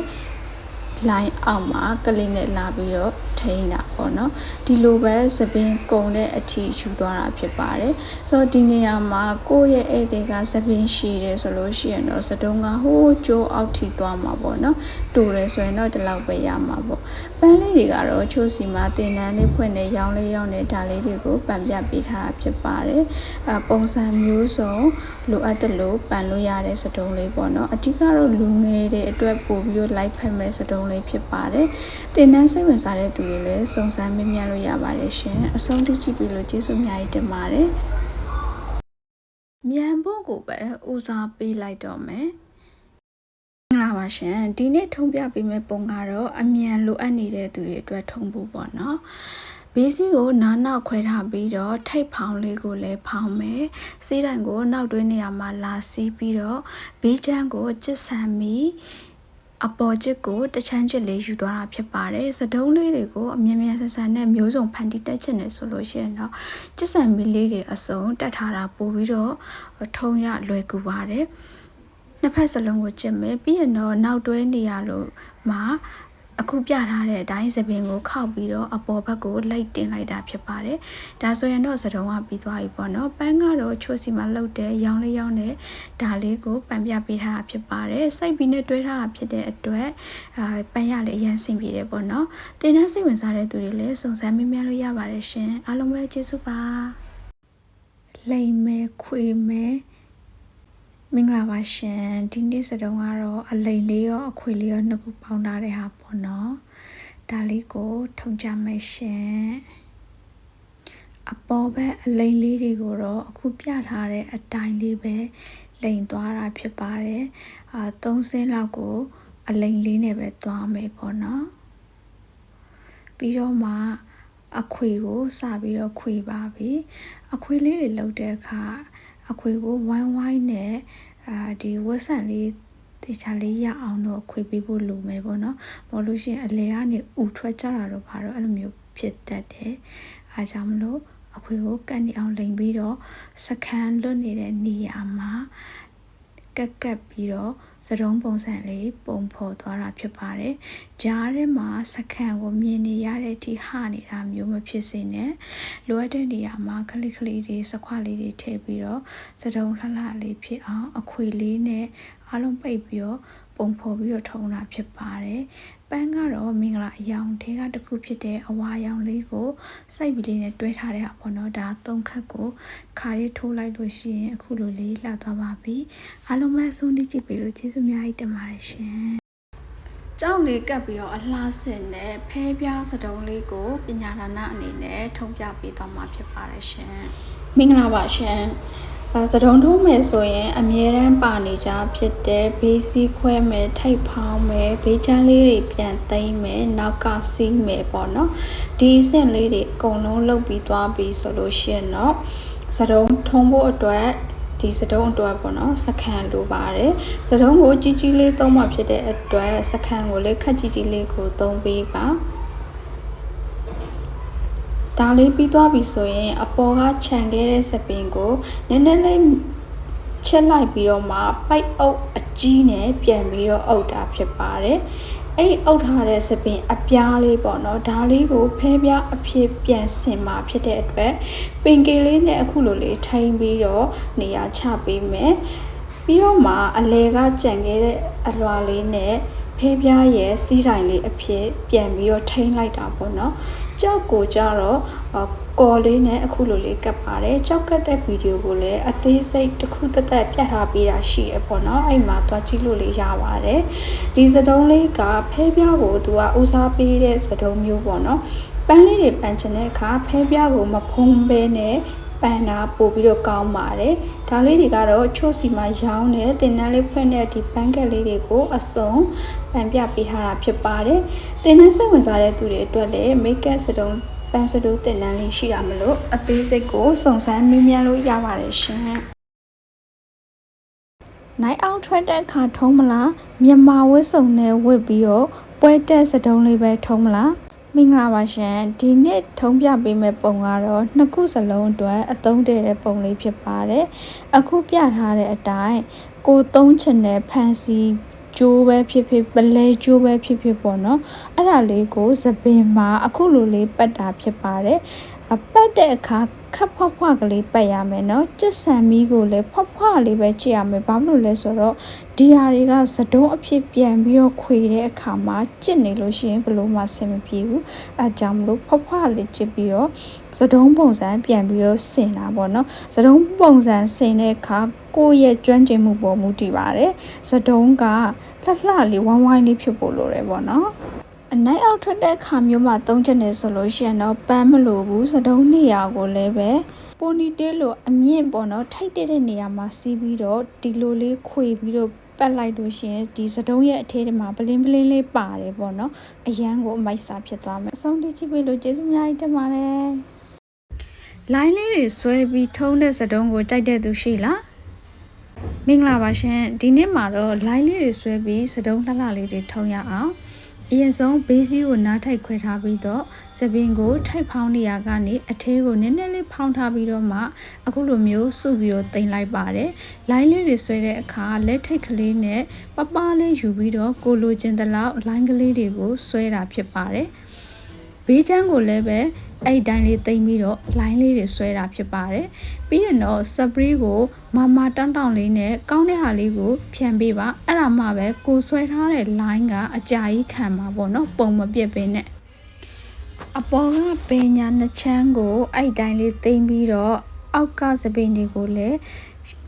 A: line အောက်မှာကလေးနဲ့လာပြီးတော့ထိန်းတာပေါ့နော်ဒီလိုပဲစပင်ကုံတဲ့အထိယူသွားတာဖြစ်ပါတယ်ဆိုတော့ဒီနေရာမှာကိုယ့်ရဲ့ဧည့်သည်ကစပင်ရှိတယ်ဆိုလို့ရှိရင်တော့စတုံးကဟိုးကျိုးအောက်ထိသွားမှာပေါ့နော်တူတယ်ဆိုရင်တော့ဒီလောက်ပဲရမှာပေါ့ပန်းလေးတွေကတော့ချို့စီမှာတင်တန်းလေးဖွင့်နေရောင်းလေးရောင်းနေဒါလေးတွေကိုပန်ပြပေးထားတာဖြစ်ပါတယ်ပုံစံမျိုးစုံလိုအပ်တယ်လို့ပန်လို့ရတဲ့စတုံးလေးပေါ့နော်အဓိကတော့လူငယ်တွေအတွက်ပို့ပြီးတော့လိုက်ဖက်မဲ့စတုံးလေးဖြစ်ပါတယ်တင်တန်းစိတ်ဝင်စားတဲ့သူတွေလည်းစုံစမ်းမေးမြန်းလို့ရပါတယ်ရှင်အဆုံးထိကြည့်ပြီးလို့ကျေးဇူးအများကြီးတင်ပါတယ်မြန်ဖို့ကိုပဲဦးစားပေးလိုက်တော့မယ်မင်္ဂလာပါရှင်ဒီနေ့ထုံးပြပေးမယ့်ပုံကတော့အမြန်လိုအပ်နေတဲ့သူတွေအတွက်ထုံးဖို့ပေါ့နော်ဘေးစီးကိုနားနောက်ခွဲထားပြီးတော့ထိပ်ဖောင်လေးကိုလည်းဖောင်မယ်စီးတိုင်ကိုနောက်တွင်းနေရာမှာလာစီးပြီးတော့ဘေးချမ်းကိုကျစ်ဆန်ပြီးအပေါ်ချစ်ကိုတချမ်းချစ်လေးယူသွားတာဖြစ်ပါတယ်စတုံးလေးတွေကိုအမြင်မြန်ဆန်ဆန်နဲ့မျိုးစုံဖန်တီးတက်ချင်တယ်ဆိုလို့ရှိရင်တော့ကျစ်ဆန်မီလေးတွေအစုံတက်ထားတာပို့ပြီးတော့ထုံးရလွယ်ကူပါတယ်နှစ်ဖက်စလုံးကိုကျစ်မယ်ပြီးရင်တော့နောက်တွဲနေရလို့မှာအခုပြထားတဲ့အတိုင်းစပင်ကိုခောက်ပြီးတော့အပေါ်ဘက်ကိုလိုက်တင်လိုက်တာဖြစ်ပါတယ်ဒါဆိုရင်တော့စတုံးကပြီးသွားပြီပေါ့နော်ပန်းကတော့ချိုးစီမှာလှုပ်တဲ့ရောင်းလေးရောင်းတဲ့ဒါလေးကိုပန်ပြပေးထားတာဖြစ်ပါတယ်စိတ်ပြီးနဲ့တွဲထားတာဖြစ်တဲ့အတွက်ပန်းရလေးအရင်ဆင်ပြေတယ်ပေါ့နော်တင်တဲ့စိတ်ဝင်စားတဲ့သူတွေလည်းစုံစမ်းမေးမြန်းလို့ရပါတယ်ရှင်အားလုံးပဲကျေးဇူးပါလိမ်မဲခွေမဲမင်္ဂလာပါရှင်ဒီနေ့စတုံးကတော့အလိမ်လေးရောအခွေလေးရောနှစ်ခုပေါင်းထားတဲ့ဟာပေါ့နော်ဒါလေးကိုထုံကြမယ်ရှင်အပေါ်ဘက်အလိမ်လေးတွေကိုတော့အခုပြထားတဲ့အတိုင်းလေးပဲလိမ်သွားတာဖြစ်ပါတယ်3ဆင်းလောက်ကိုအလိမ်လေးနဲ့ပဲသွားမယ်ပေါ့နော်ပြီးတော့မှအခွေကိုစပြီးတော့ခွေပါပြီအခွေလေးတွေလှုပ်တဲ့အခါအခွေကိုဝိုင်းဝိုင်းနဲ့ဒီဝက်ဆန်လေးတေချာလေးရအောင်တော့ခွေပေးဖို့လိုမယ်ပေါ့နော်ဘာလို့ရှိရင်အလဲကနေဥထွက်ကြတာတော့ဘာလို့အဲ့လိုမျိုးဖြစ်တတ်တယ်အားကြောင့်မလို့အခွေကိုကတ်နေအောင်လိမ်ပြီးတော့စကန်လွတ်နေတဲ့နေရာမှာကတ်ပြီးတော့စတုံးပုံစံလေးပုံဖော်သွားတာဖြစ်ပါတယ်ကြားထဲမှာစကန်ကိုမြင်နေရတဲ့အထိဟနေတာမျိုးမဖြစ်စေနဲ့လိုအပ်တဲ့နေရာမှာခလိတွေစခွလေးတွေထည့်ပြီးတော့စတုံးလှလှလေးဖြစ်အောင်အခွေလေးနဲ့အားလုံးပိတ်ပြီးတော့ပုံဖော်ပြီးတော့ထုံတာဖြစ်ပါတယ်ပန်းကတော့မင်္ဂလာအယောင်ထဲကတစ်ခုဖြစ်တဲ့အဝါရောင်လေးကိုစိုက်ပြီးလေးနဲ့တွဲထားတဲ့ပေါ့နော်ဒါ3ခက်ကိုခါလေးထိုးလိုက်လို့ရှိရင်အခုလိုလေးလှသွားပါပြီအားလုံးပဲဆုံးဖြတ်ကြည့်ပြီးလို့ကျေးဇူးအများကြီးတင်ပါတယ်ရှင်ကြောက်လေးကပ်ပြီးတော့အလှဆင်နဲ့ဖဲပြားစတုံးလေးကိုပညာဒါနအနေနဲ့ထုံပြပေးသွားမှာဖြစ်ပါတယ်ရှင်မင်္ဂလာပါရှင်စတုံးထုံးမယ်ဆိုရင်အမြဲတမ်းပါနေကြဖြစ်တဲ့ဘေးစီးခွဲမယ်ထိပ်ဖောင်းမယ်ဘေးချမ်းလေးတွေပြန်သိမ်းမယ်နောက်ကစီးမယ်ပေါ့နော်ဒီအဆင့်လေးတွေအကုန်လုံးလုပ်ပြီးသွားပြီဆိုလို့ရှိရင်တော့စတုံးထုံးဖို့အတွက်ဒီစတုံးအတွက်ပေါ့နော်စကန်လိုပါတယ်စတုံးကိုကြီးကြီးလေးသုံးမှဖြစ်တဲ့ အတွက်စခန်းကိုလည်းခက်ကြီးကြီးလေးကိုသုံးပေးပါဒါလေးပြီးသွားပြီဆိုရင်အပေါ်ကခြံခဲ့တဲ့စပင်ကိုနည်းနည်းလေးချက်လိုက်ပြီးတော့မှပိုက်အုပ်အကြီးနဲ့ပြန်ပြီးတော့အုပ်တာဖြစ်ပါတယ်အဲ့အုပ်ထားတဲ့စပင်အပြားလေးပေါ့နော်ဒါလေးကိုဖဲပြားအဖြစ်ပြန်ဆင်မှာဖြစ်တဲ့အတွက်ပင်ကလေးနဲ့အခုလိုလေးထိန်းပြီးတော့နေရာချပေးမယ်ပြီးတော့မှအလဲကကြံခဲ့တဲ့အလွာလေးနဲ့ဖဲပြားရဲ့စီးတိုင်းလေးအဖြစ်ပြန်ပြီးတော့ထိန်းလိုက်တာပေါ့နော်ကြောက်ကိုကြတော့ကော်လေးနဲ့အခုလိုလေးကပ်ပါတယ်ကြောက်ကတ်တဲ့ဗီဒီယိုကိုလည်းအသေးစိတ်တစ်ခုတက်တက်ပြတ်ထားပေးတာရှိရပေါ့နော်အဲ့မှာသွားကြည့်လို့လေးရပါတယ်ဒီစတုံးလေးကဖဲပြားကိုသူကဦးစားပေးတဲ့စတုံးမျိုးပေါ့နော်ပန်းလေးတွေပန်းချင်တဲ့အခါဖဲပြားကိုမဖုံးဘဲနဲ့ပန်တာပို့ပြီးတော့ကောင်းပါတယ်ဒါလေးတွေကတော့ချို့စီမှာရောင်းတဲ့တင်တန်းလေးဖွင့်တဲ့ဒီပန်းကက်လေးတွေကိုအစုံပန်ပြပေးထားတာဖြစ်ပါတယ်တင်တန်းစိတ်ဝင်စားတဲ့သူတွေအတွက်လည်းမိတ်ကပ်စတုံးပန်းစတူးတင်တန်းလေးရှိရမလို့အသေးစိတ်ကိုစုံစမ်းမေးမြန်းလို့ရပါတယ်ရှင်နိုင်အောင်ထွက်တဲ့အခါထုံးမလားမြန်မာဝတ်စုံနဲ့ဝတ်ပြီးတော့ပွဲတက်စတုံးလေးပဲထုံးမလားမင်္ဂလာပါရှင်ဒီနေ့ထုံးပြပေးမယ့်ပုံကတော့နှစ်ခုစလုံးအတွက်အသုံးတည့်တဲ့ပုံလေးဖြစ်ပါတယ်အခုပြထားတဲ့အတိုင်းကိုသုံးချင်တဲ့ဖန်စီကျိုးပဲဖြစ်ဖြစ်ပလဲကျိုးပဲဖြစ်ဖြစ်ပေါ့နော်အဲ့ဒါလေးကိုသပင်မှာအခုလိုလေးပတ်တာဖြစ်ပါတယ်ပတ်တဲ့အခါခပ်ဖွားဖွားကလေးပတ်ရမယ်နော်ကျက်ဆန်မီးကိုလည်းဖွားဖွားလေးပဲကြည့်ရမယ်ဘာလို့လဲဆိုတော့ဒီဟာတွေကစတုံးအဖြစ်ပြန်ပြီးတော့ခွေတဲ့အခါမှာကျစ်နေလို့ရှိရင်ဘယ်လိုမှဆင်မပြေဘူးအဲကြောင့်မလို့ဖွားဖွားလေးကျစ်ပြီးတော့စတုံးပုံစံပြန်ပြီးတော့ဆင်တာပေါ့နော်စတုံးပုံစံဆင်တဲ့အခါကိုယ့်ရဲ့ကျွမ်းကျင်မှုပေါ်မူတည်ပါတယ်စတုံးကလှလှလေးဝိုင်းဝိုင်းလေးဖြစ်ဖို့လိုတယ်ပေါ့နော်အနိုင်အောက်ထွက်တဲ့ခါမျိုးမှာသုံးချက်နေဆိုလို့ရှိရင်တော့ပန်းမလို့ဘူးစတုံးနေရာကိုလည်းပဲပိုနီတေးလိုအမြင့်ပေါ့နော်ထိုက်တဲ့နေရာမှာစီးပြီးတော့ဒီလိုလေးခွေပြီးတော့ပတ်လိုက်လို့ရှိရင်ဒီစတုံးရဲ့အထဲထဲမှာပလင်းပလင်းလေးပါတယ်ပေါ့နော်အရန်ကိုအမိုက်စားဖြစ်သွားမယ်အဆုံးထိကြည့်ပေးလို့ကျေးဇူးအများကြီးတင်ပါတယ်လိုင်းလေးတွေဆွဲပြီးထုံးတဲ့စတုံးကိုကြိုက်တဲ့သူရှိလားမင်္ဂလာပါရှင်ဒီနေ့မှာတော့လိုင်းလေးတွေဆွဲပြီးစတုံးလှလှလေးတွေထုံးရအောင်အရင်ဆုံးဘေးစီးကိုနားထိုက်ခွဲထားပြီးတော့စပင်ကိုထိုက်ဖောင်းနေရကနေအထဲကိုနည်းနည်းလေးဖောင်းထားပြီးတော့မှအခုလိုမျိုးစုပြီးတော့တင်လိုက်ပါတယ်လိုင်းလေးတွေဆွဲတဲ့အခါလက်ထိတ်ကလေးနဲ့ပပလေးယူပြီးတော့ကိုလိုချင်တဲ့လောက်လိုင်းကလေးတွေကိုဆွဲတာဖြစ်ပါတယ်ဘေးချမ်းကိုလည်းပဲအဲ့ဒီတိုင်းလေးသိမ့်ပြီးတော့လိုင်းလေးတွေဆွဲတာဖြစ်ပါတယ်ပြီးရင်တော့စပရီးကိုမတောင်းတောင်းလေးနဲ့ကောင်းတဲ့ဟာလေးကိုဖြန်ပေးပါအဲ့ဒါမှပဲကိုဆွဲထားတဲ့လိုင်းကအကြာကြီးခံမှာပေါ့နော်ပုံမပြတ်ပဲနဲ့အပေါ်ကပင်ညာနှစ်ချမ်းကိုအဲ့ဒီတိုင်းလေးသိမ့်ပြီးတော့အောက်ကစပင်တွေကိုလည်း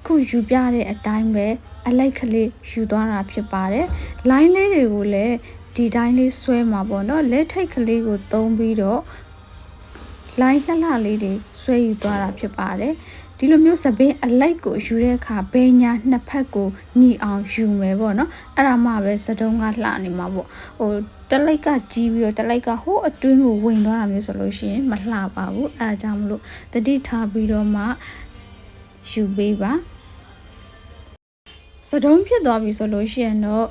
A: ခုယူပြတဲ့အတိုင်းပဲအလိုက်ကလေးယူသွားတာဖြစ်ပါတယ်လိုင်းလေးတွေကိုလည်းဒီတိုင်းလေးဆွဲမှာပေါ့နော်လက်ထိတ်ကလေးကိုသုံးပြီးတော့လိုင်းလှလှလေးတွေဆွဲယူသွားတာဖြစ်ပါတယ်ဒီလိုမျိုးစပင်းအလိုက်ကိုယူတဲ့အခါဘယ်ညာနှစ်ဖက်ကိုညီအောင်ယူမယ်ပေါ့နော်အဲ့ဒါမှပဲစတုံးကလှနေမှာပေါ့တလိုက်ကကြီးပြီးတော့တလိုက်ကဟိုးအတွင်းကိုဝင်သွားတာမျိုးဆိုလို့ရှိရင်မလှပါဘူးအဲ့ဒါကြောင့်မလို့တတိထားပြီးတော့မှယူပေးပါစတုံးဖြစ်သွားပြီဆိုလို့ရှိရင်တော့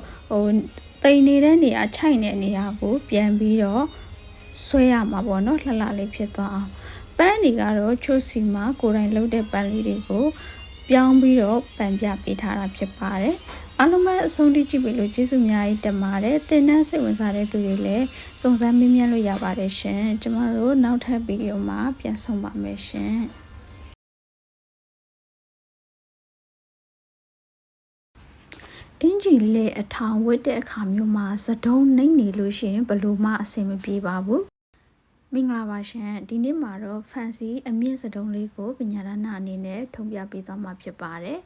A: တိမ်နေတဲ့နေရာခြိုက်နေတဲ့နေရာကိုပြန်ပြီးတော့ဆွဲရမှာပေါ့နော်လှလှလေးဖြစ်သွားအောင်ပန်းတွေကတော့ချို့စီမှာကိုယ်တိုင်လုပ်တဲ့ပန်းလေးတွေကိုပြောင်းပြီးတော့ပန်ပြပေးထားတာဖြစ်ပါတယ်အားလုံးပဲအဆုံးထိကြည့်ပြီးလို့ကျေးဇူးအများကြီးတင်ပါတယ်သင်တန်းစိတ်ဝင်စားတဲ့သူတွေလည်းစုံစမ်းမေးမြန်းလို့ရပါတယ်ရှင်ကျမတို့နောက်ထပ်ဗီဒီယိုမှာပြန်ဆုံပါမယ်ရှင်အင်ဂျီလေအထောင်ဝတ်တဲ့အခါမျိုးမှာစတုံးနှိမ့်နေလို့ရှိရင်ဘယ်လိုမှအဆင်မပြေပါဘူးမင်္ဂလာပါရှင်ဒီနေ့မှာတော့ fancy အမြင့်စတုံးလေးကိုပညာဒါနအနေနဲ့ထုံပြပေးသွားမှာဖြစ်ပါတယ်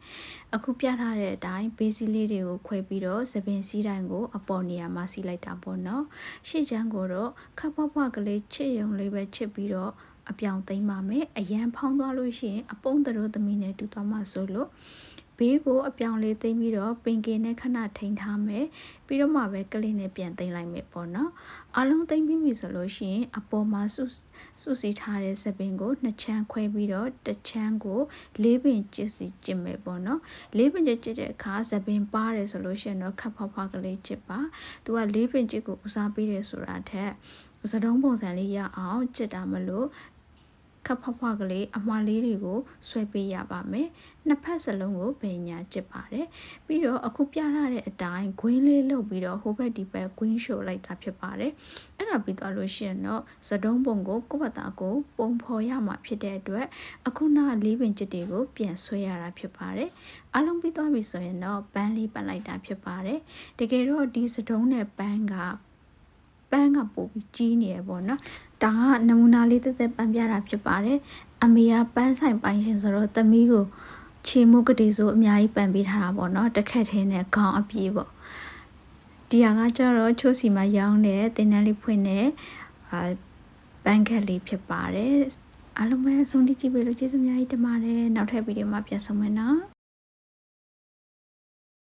A: အခုပြထားတဲ့အတိုင်းဘေးစီးလေးတွေကိုခွဲပြီးတော့သပင်စီးတိုင်းကိုအပေါ်နေရာမှာစီးလိုက်တာပေါ့နော်ရှေ့ချမ်းကိုတော့ခပ်ဖွားဖွားကလေးချစ်ရုံလေးပဲချစ်ပြီးတော့အပြောင်သိမ်းပါမယ်အရန်ဖောင်းသွားလို့ရှိရင်အပုံးတို့သမီးနဲ့တူသွားမှဆိုလို့ ဘေးကိုအပြောင်လေးသိမ့်ပြီးတော့ပင်ကင်နဲ့ခဏထိန်ထားမယ်ပြီးတော့မှပဲကလေးနဲ့ပြန်သိမ့်လိုက်မယ်ပေါ့နော်အားလုံးသိမ့်ပြီးပြီဆိုလို့ရှိရင်အပေါ်မှာစုစည်းထားတဲ့စပင်ကိုနှစ်ချမ်းခွဲပြီးတော့တစ်ချမ်းကိုလေးပင်ကျစ်စီကျစ်မယ်ပေါ့နော်လေးပင်ကျစ်တဲ့အခါစပင်ပါတယ်ဆိုလို့ရှိရင်တော့ခပ်ဖွားဖွားကလေးကျစ်ပါသူကလေးပင်ကျစ်ကိုဦးစားပေးတယ်ဆိုတာထက်စတုံးပုံစံလေးရအောင်ကျစ်တာမလို့ခပ်ဖွားဖွားကလေးအမွှားလေးတွေကိုဆွဲပေးရပါမယ်နှစ်ဖက်စလုံးကိုပင်ညာကျစ်ပါတယ်ပြီးတော့အခုပြထားတဲ့အတိုင်းဂွင်းလေးလုပ်ပြီးတော့ဟိုဘက်ဒီဘက်ဂွင်းရှို့လိုက်တာဖြစ်ပါတယ်အဲ့ဒါပြီးသွားလို့ရှိရင်တော့စတုံးပုံကိုကိုယ့်ဘာသာကိုပုံဖော်ရမှာဖြစ်တဲ့အတွက်အခုနလေးပင်ကျစ်တွေကိုပြန်ဆွဲရတာဖြစ်ပါတယ်အားလုံးပြီးသွားပြီဆိုရင်တော့ပန်းလေးပတ်လိုက်တာဖြစ်ပါတယ်တကယ်တော့ဒီစတုံးနဲ့ပန်းကပို့ပြီးကြီးနေရပေါ့နော်ဒါကနမူနာလေးသက်သက်ပန်းပြတာဖြစ်ပါတယ်အမေကပန်းဆိုင်ပိုင်ရှင်ဆိုတော့သမီးကိုချေမှုကတိဆိုအများကြီးပန်းပေးထားတာပေါ့နော်တစ်ခက်ထဲနဲ့ခေါင်းအပြေးပေါ့ဒီဟာကကျတော့ချိုးစီမှာရောင်းတဲ့တင်တန်းလေးဖွင့်တဲ့ပန်းခက်လေးဖြစ်ပါတယ်အားလုံးပဲဆုံးဖြတ်ကြည့်ပေးလို့ကျေးဇူးအများကြီးတင်ပါတယ်နောက်ထပ်ဗီဒီယိုမှာပြန်ဆုံမယ်နော်